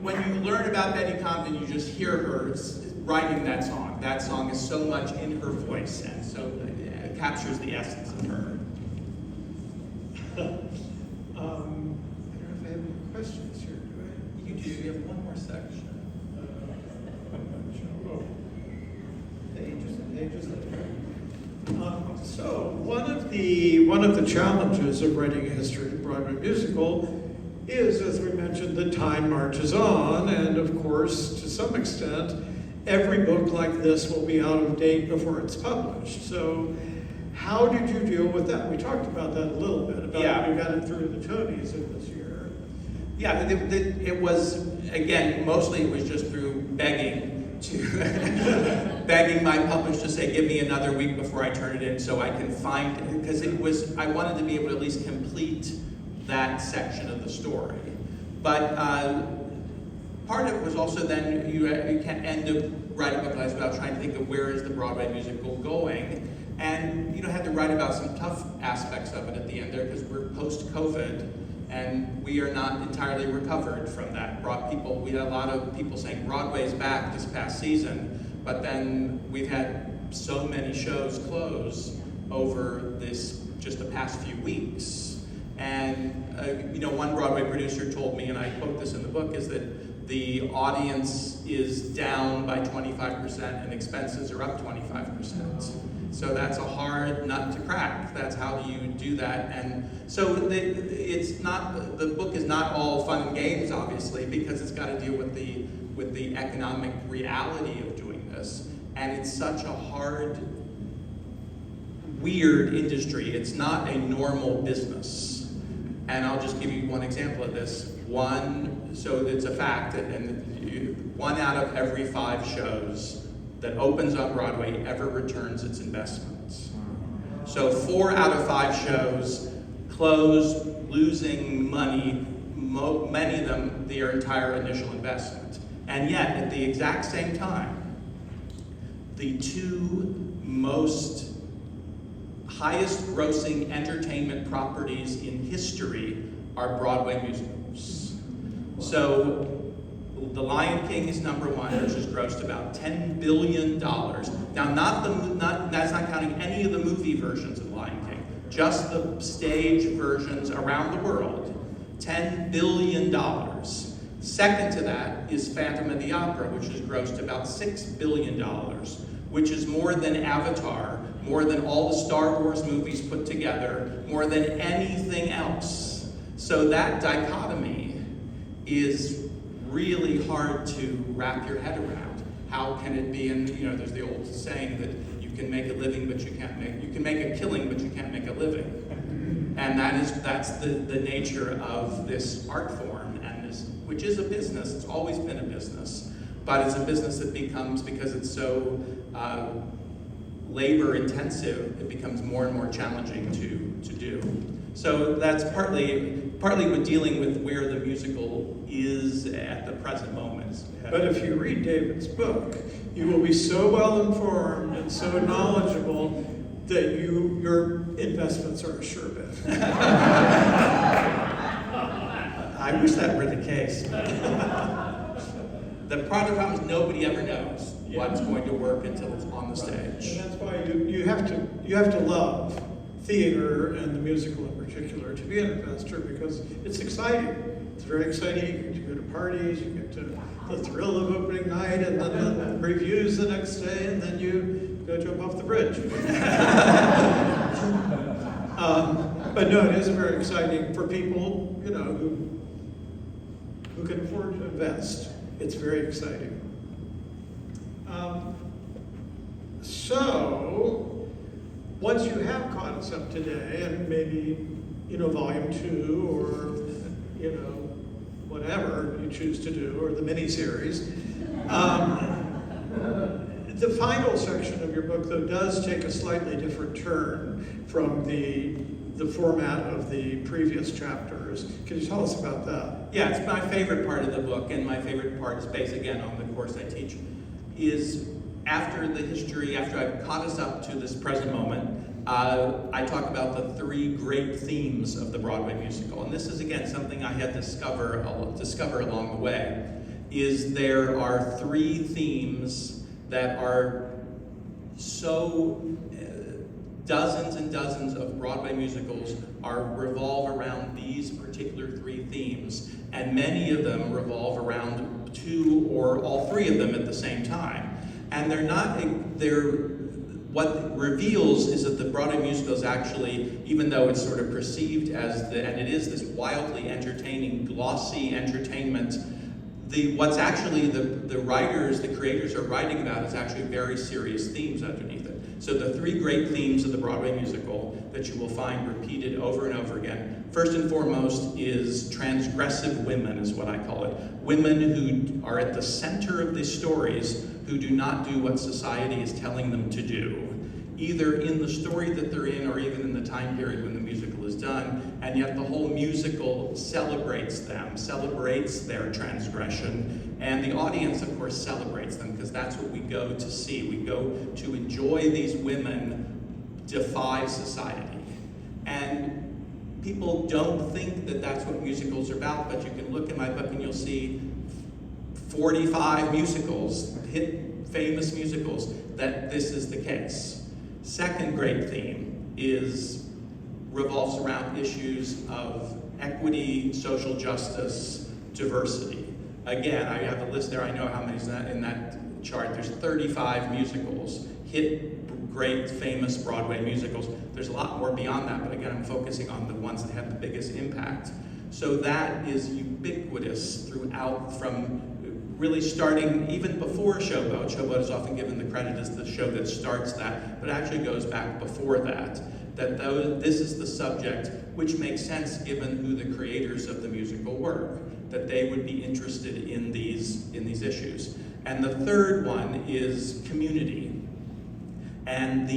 When you learn about Betty Comden, you just hear her writing that song. That song is so much in her voice and so captures the essence of her. I don't know if I have any questions here, do I? You do. You have one more section. Oh, pages. So one of the challenges of writing a history of Broadway musical is, as we mentioned, that time marches on, and of course, to some extent, every book like this will be out of date before it's published. So how did you deal with that? We talked about that a little bit, about how you got it through the Tonys in this year. Yeah, it was, again, mostly it was just through begging my publisher to say, give me another week before I turn it in so I can find it, because I wanted to be able to at least complete that section of the story. But part of it was also then you can't end up writing a book like this without trying to think of where is the Broadway musical going. And had to write about some tough aspects of it at the end there, because we're post-COVID and we are not entirely recovered from that. We had a lot of people saying Broadway's back this past season, but then we've had so many shows close over just the past few weeks. And one Broadway producer told me, and I quote this in the book, is that the audience is down by 25% and expenses are up 25%. So that's a hard nut to crack. That's how do you do that? And so the book is not all fun and games, obviously, because it's got to deal with the economic reality of doing this. And it's such a hard, weird industry. It's not a normal business. And I'll just give you one example of this. So it's a fact, and 1 out of every 5 shows that opens on Broadway ever returns its investments. So 4 out of 5 shows close losing money, many of them their entire initial investment. And yet, at the exact same time, the 2 most highest grossing entertainment properties in history are Broadway musicals. So The Lion King is number 1, which has grossed about $10 billion. Now, that's not counting any of the movie versions of The Lion King, just the stage versions around the world. $10 billion. Second to that is Phantom of the Opera, which has grossed about $6 billion, which is more than Avatar, more than all the Star Wars movies put together, more than anything else. So that dichotomy is really hard to wrap your head around. How can it be? And there's the old saying that you can make a living, but you can make a killing, but you can't make a living. And that's the nature of this art form, which is a business. It's always been a business, but it's a business that becomes, because it's so labor intensive, it becomes more and more challenging to do. So that's partly with dealing with where the musical is at the present moment. But if you read David's book, you will be so well informed and so knowledgeable that your investments are a sure bet. I wish that were the case. The problem is nobody ever knows what's going to work until it's on the stage. And that's why you have to love theater and the musical in particular to be an investor, because it's exciting. It's very exciting. You get to go to parties, you get to the thrill of opening night, and then the reviews the next day, and then you go jump off the bridge. But no, it is very exciting for people, who can afford to invest. It's very exciting. So, once you have caught us up today, and maybe, volume 2, or, whatever you choose to do, or the mini-series, the final section of your book, though, does take a slightly different turn from the format of the previous chapters. Can you tell us about that? Yeah, it's my favorite part of the book, and my favorite part is based, again, on the course I teach, is after I've caught us up to this present moment, I talk about the 3 great themes of the Broadway musical. And this is, again, something I had to discover along the way, is there are 3 themes that are so dozens and dozens of Broadway musicals revolve around these particular three themes, and many of them revolve around two or all three of them at the same time. And what it reveals is that the Broadway musical is actually, even though it's sort of perceived as and it is this wildly entertaining, glossy entertainment, what's actually the writers, the creators are writing about is actually very serious themes underneath it. So the three great themes of the Broadway musical that you will find repeated over and over again, first and foremost is transgressive women, is what I call it. Women who are at the center of these stories, who do not do what society is telling them to do, either in the story that they're in or even in the time period when the musical is done, and yet the whole musical celebrates them, celebrates their transgression, and the audience, of course, celebrates them, because that's what we go to see. We go to enjoy these women defy society. And people don't think that that's what musicals are about, but you can look in my book and you'll see 45 musicals, famous musicals, that this is the case. Second great theme revolves around issues of equity, social justice, diversity. Again, I have a list there, I know how many's in that chart. There's 35 musicals, great, famous Broadway musicals. There's a lot more beyond that, but again, I'm focusing on the ones that have the biggest impact. So that is ubiquitous throughout, from really starting even before Showboat. Showboat is often given the credit as the show that starts that, but it actually goes back before that. This is the subject, which makes sense given who the creators of the musical were, that they would be interested in these issues. And the third one is community, and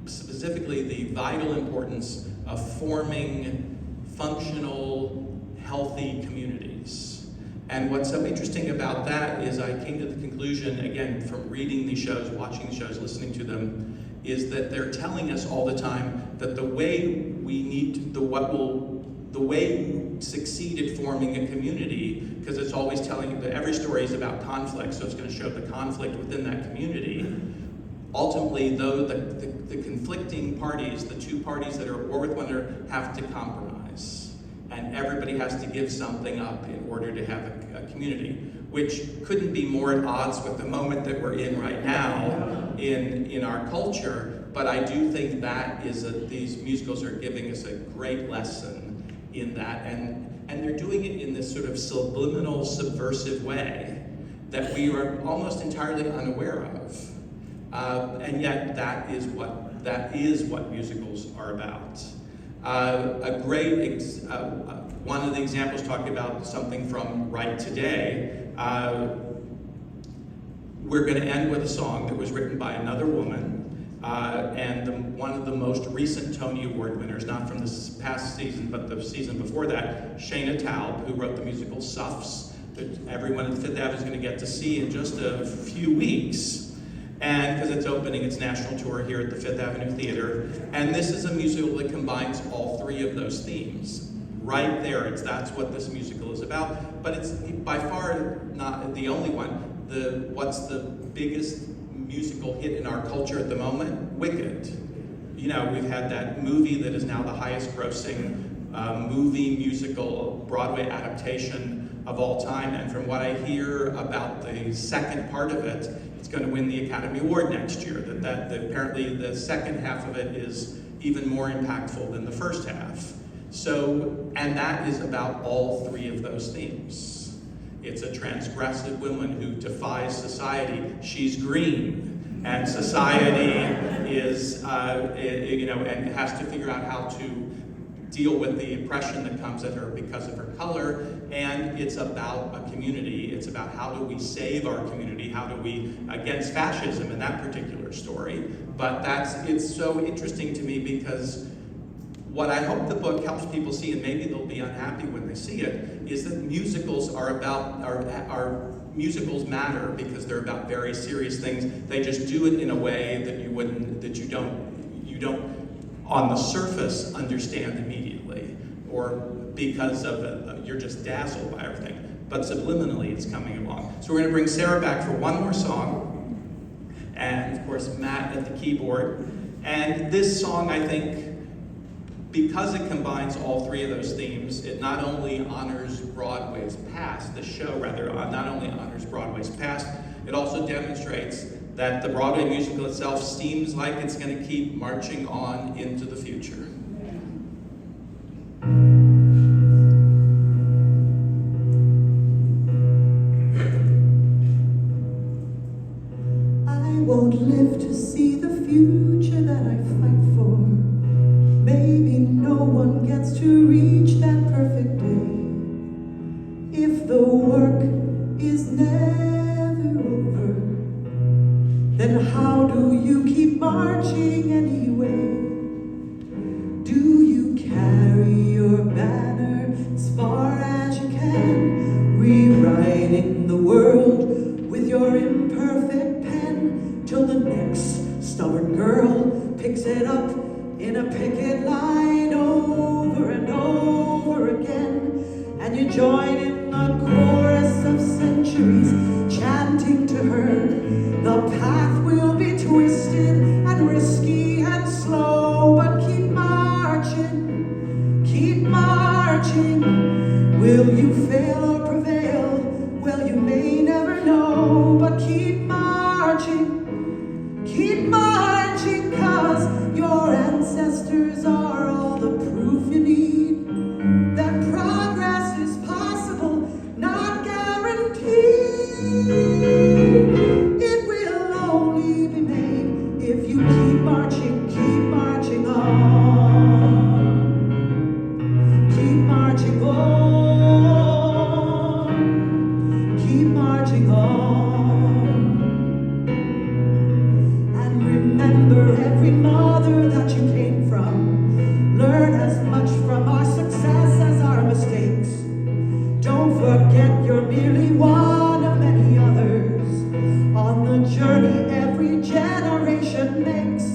specifically the vital importance of forming functional, healthy communities. And what's so interesting about that is I came to the conclusion, again, from reading these shows, watching the shows, listening to them, is that they're telling us all the time that the way you succeed at forming a community, because it's always telling you that every story is about conflict, so it's going to show the conflict within that community. Ultimately, though, the conflicting parties, the two parties that are at war with one another, have to compromise. And everybody has to give something up in order to have a community, which couldn't be more at odds with the moment that we're in right now in our culture. But I do think that these musicals are giving us a great lesson in that, and they're doing it in this sort of subliminal, subversive way that we are almost entirely unaware of. And yet that is what musicals are about. One of the examples talking about something from Wright today, we're going to end with a song that was written by another woman, and one of the most recent Tony Award winners, not from this past season, but the season before that, Shana Taub, who wrote the musical Suffs, that everyone at Fifth Ave is going to get to see in just a few weeks. And because it's opening its national tour here at the Fifth Avenue Theater. And this is a musical that combines all three of those themes. Right there, that's what this musical is about. But it's by far not the only one. What's the biggest musical hit in our culture at the moment? Wicked. You know, we've had that movie that is now the highest grossing movie musical Broadway adaptation of all time. And from what I hear about the second part of it, it's going to win the Academy Award next year. That apparently the second half of it is even more impactful than the first half. So, and that is about all three of those themes. It's a transgressive woman who defies society. She's green, and society is, and has to figure out how to deal with the oppression that comes at her because of her color. And it's about a community. It's about how do we save our community? How do we, against fascism in that particular story. But it's so interesting to me because what I hope the book helps people see, and maybe they'll be unhappy when they see it, is that musicals musicals matter because they're about very serious things. They just do it in a way that you don't on the surface understand immediately, or because of you're just dazzled by everything. But subliminally it's coming along. So we're going to bring Sarah back for one more song, and of course Matt at the keyboard. And this song, I think, because it combines all three of those themes, it not only honors Broadway's past, the show rather, not only honors Broadway's past, it also demonstrates that the Broadway musical itself seems like it's going to keep marching on into the future. I won't live to see the future that I fight for. Maybe no one gets to reach that perfect day. If the work is never over, then how do you keep marching anyway? Do you carry your banner as far as you can, rewriting the world with your imperfect pen, till the next stubborn girl picks it up in a picket line over and over again, and you join in the chorus of centuries, chanting to her, the path will be twisted and risky and slow, but keep marching, keep marching. Will you fail or prevail? Well, you may never know, but keep marching, 'cause your ancestors are all the proof you need that progress is possible, not guaranteed. It will only be made if you keep marching on. Keep marching on. Keep marching on. And remember every mother that you came from. Learn as much from our success as our mistakes. Don't forget you're merely one of many others on the journey every generation makes.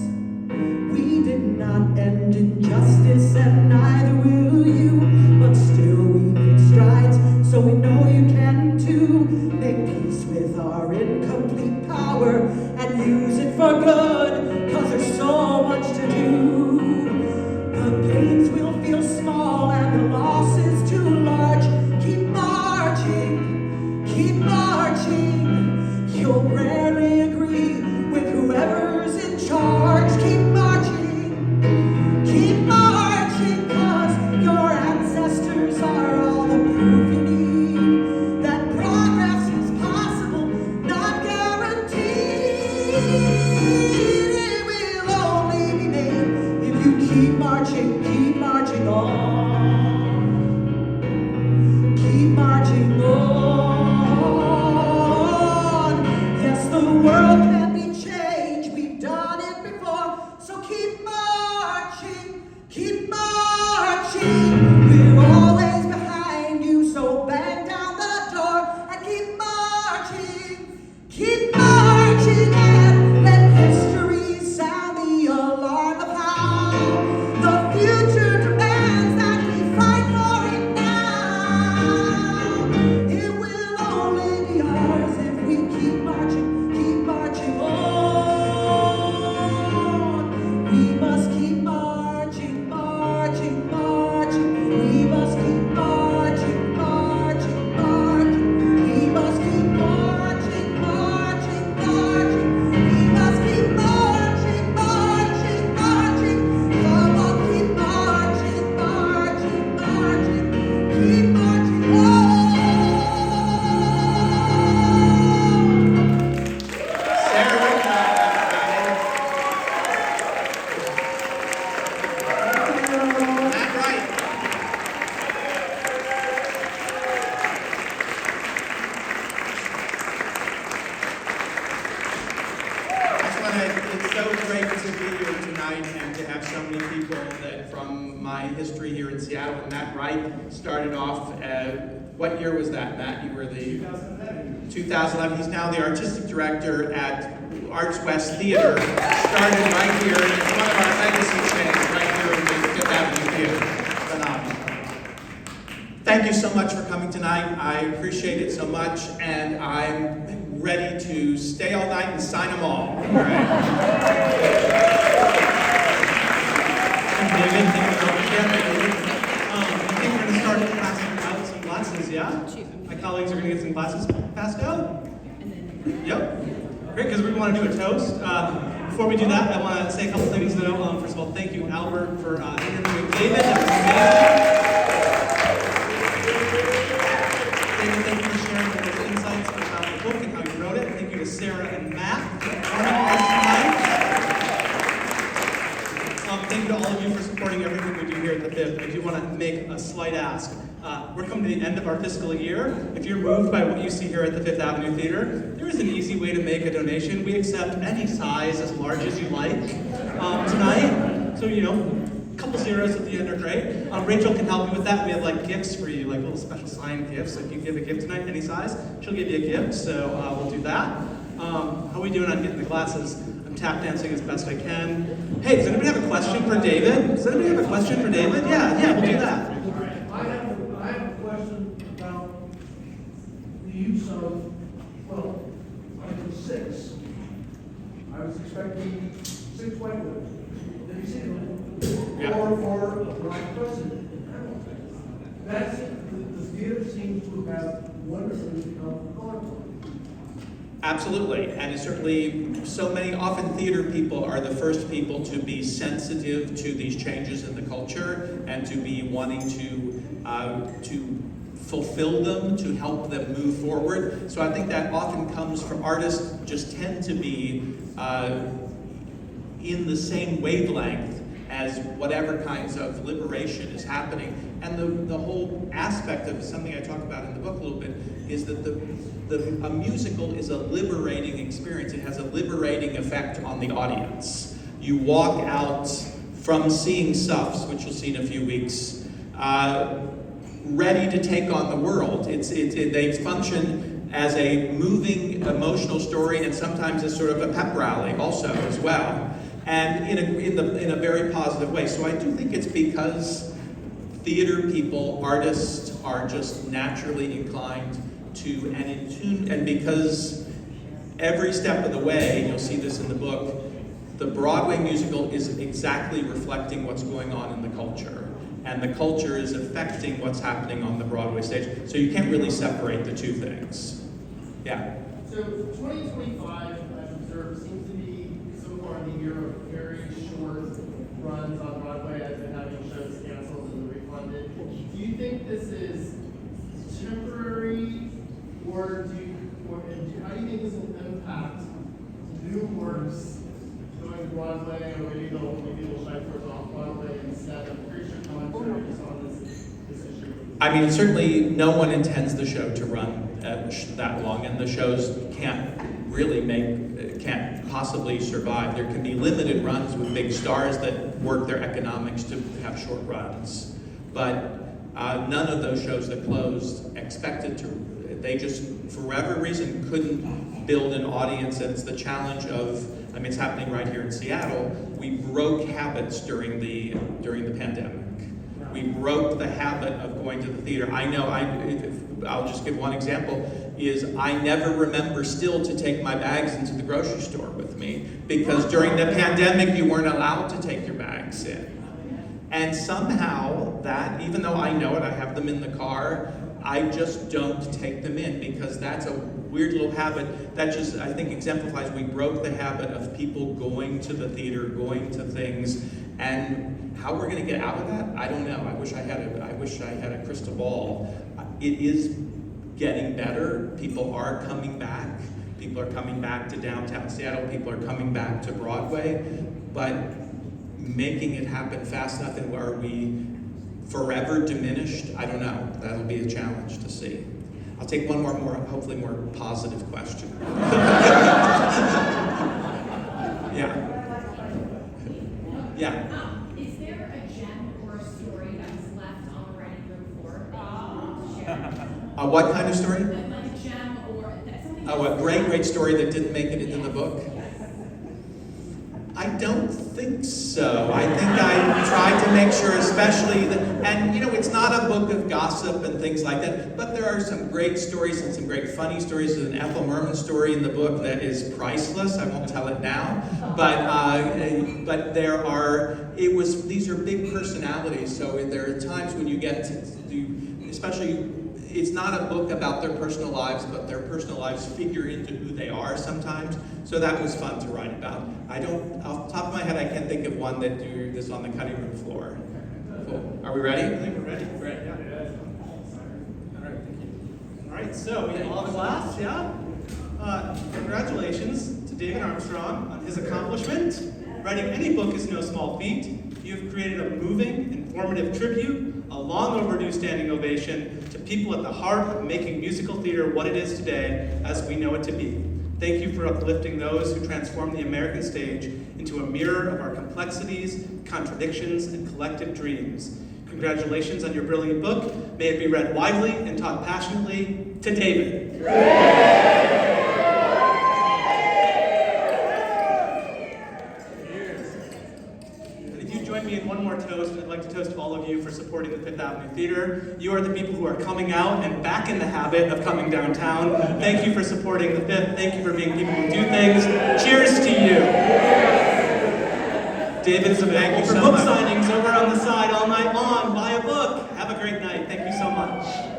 We did not end injustice, and neither will you, but still we make strides, so we know you can too. Make peace with our incomplete power and use it for good, 'cause there's so much to do. The gains will feel small and the losses too large. Keep marching, keep marching. You'll rarely agree with whoever's in charge. Keep marching, 'cause your ancestors are all the proof you need that progress is possible, not guaranteed. It will only be made if you keep marching on. Keep marching on. Yes, the world can be changed. We've done it before. So keep marching, keep marching. We're always behind you, so bang down the door and keep marching, and let history sound the alarm of how the future demands that we fight for it now. It will only be ours if we keep marching on. We must keep marching. We must keep marching. We must keep marching. We must keep marching. Come on, keep marching. Keep marching Sarah Rudinoff, Matt Wright. It's so great to be here tonight and to have so many people that from my history here in Seattle. And Matt Wright started off, what year was that, Matt? You were the 2011. He's now the artistic director at Arts West Theater. Started right here, and it's one of our legacy things right here in the Fifth Avenue Theater. Phenomenal. Thank you so much for coming tonight. I appreciate it so much, and I'm ready to stay all night and sign them all. All right. David. I think we're going to start passing out some glasses, yeah? My colleagues are going to get some glasses passed out. Yep. Great, because we want to do a toast. Before we do that, I want to say a couple things though. First of all, thank you, Albert, for interviewing David. That was amazing. David, thank you for sharing those insights about the book and how you wrote it. Thank you to Sarah and Matt for joining us tonight. Thank you to all of you for supporting everything we do here at the Fifth. I do want to make a slight ask. We're coming to the end of our fiscal year. If you're moved by what you see here at the Fifth Avenue Theater, there is an easy way to make a donation. We accept any size as large as you like tonight. So, a couple zeros at the end are great. Rachel can help you with that. We have gifts for you, little special signed gifts. So if you give a gift tonight, any size, she'll give you a gift. So we'll do that. How are we doing on getting the glasses? I'm tap dancing as best I can. Hey, does anybody have a question for David? Does anybody have a question for David? Yeah, we'll do that. I have a question about the use of, Article 6. I was expecting 6 white women. Did you see them? Yeah. Or for a black president. That's, the theater seems to have wonderfully become colorful. Absolutely, and it's certainly often theater people are the first people to be sensitive to these changes in the culture and to be wanting to fulfill them, to help them move forward. So I think that often comes from artists just tend to be in the same wavelength as whatever kinds of liberation is happening. And the whole aspect of something I talk about in the book a little bit is that a musical is a liberating experience. It has a liberating effect on the audience. You walk out from seeing Suffs, which you'll see in a few weeks, ready to take on the world. They function as a moving, emotional story and sometimes as sort of a pep rally also as well. And in a very positive way. So I do think it's because theater people, artists, are just naturally inclined to and in tune, and because every step of the way, you'll see this in the book, the Broadway musical is exactly reflecting what's going on in the culture. And the culture is affecting what's happening on the Broadway stage. So you can't really separate the two things. Yeah? So 2025, I've observed, seems to be so far the year of very short runs on Broadway as in having shows canceled and refunded. Do you think this is temporary, or how do you think this will impact new works going to Broadway, or maybe they'll try for off Broadway instead? I'm pretty sure commentary is on this issue. I mean, certainly no one intends the show to run that long, and the shows can't possibly survive. There can be limited runs with big stars that work their economics to have short runs. But none of those shows that closed they just, for whatever reason, couldn't build an audience. And it's the challenge of, it's happening right here in Seattle. We broke habits during the pandemic. We broke the habit of going to the theater. I know, I'll just give one example, is I never remember still to take my bags into the grocery store with me, because during the pandemic you weren't allowed to take your bags in. And somehow that, even though I know it, I have them in the car, I just don't take them in, because that's a weird little habit that just, I think, exemplifies we broke the habit of people going to the theater, going to things, and how we're going to get out of that, I don't know. I wish I had a crystal ball. It is getting better. People are coming back. People are coming back to downtown Seattle. People are coming back to Broadway. But making it happen fast enough, and are we forever diminished? I don't know. That'll be a challenge to see. I'll take one more hopefully more positive question. Yeah. Yeah. Is there a gem or a story that's left on the writing room floor that you want to share? What kind of story? Like a gem or something. Oh, a great story that didn't make it into the book? I don't think so. I think I tried to make sure, especially that, and you know, it's not a book of gossip and things like that, but there are some great stories and some great funny stories. There's an Ethel Merman story in the book that is priceless. I won't tell it now, but there are. These are big personalities, so there are times when you get to do, especially. It's not a book about their personal lives, but their personal lives figure into who they are sometimes. So that was fun to write about. Off the top of my head, I can't think of one that do this on the cutting room floor. Cool. Are we ready? I think we're ready. Great, yeah. All right, thank you. All right, so we have all the class, yeah? Congratulations to David Armstrong on his accomplishment. Writing any book is no small feat. You have created a moving, informative tribute, a long overdue standing ovation to people at the heart of making musical theater what it is today as we know it to be. Thank you for uplifting those who transform the American stage into a mirror of our complexities, contradictions, and collective dreams. Congratulations on your brilliant book. May it be read widely and taught passionately. To David. Join me in one more toast. I'd like to toast all of you for supporting the Fifth Avenue Theater. You are the people who are coming out and back in the habit of coming downtown. Thank you for supporting the Fifth. Thank you for being people who do things. Cheers to you. David's available for book signings over on the side all night long. Buy a book. Have a great night. Thank you so much.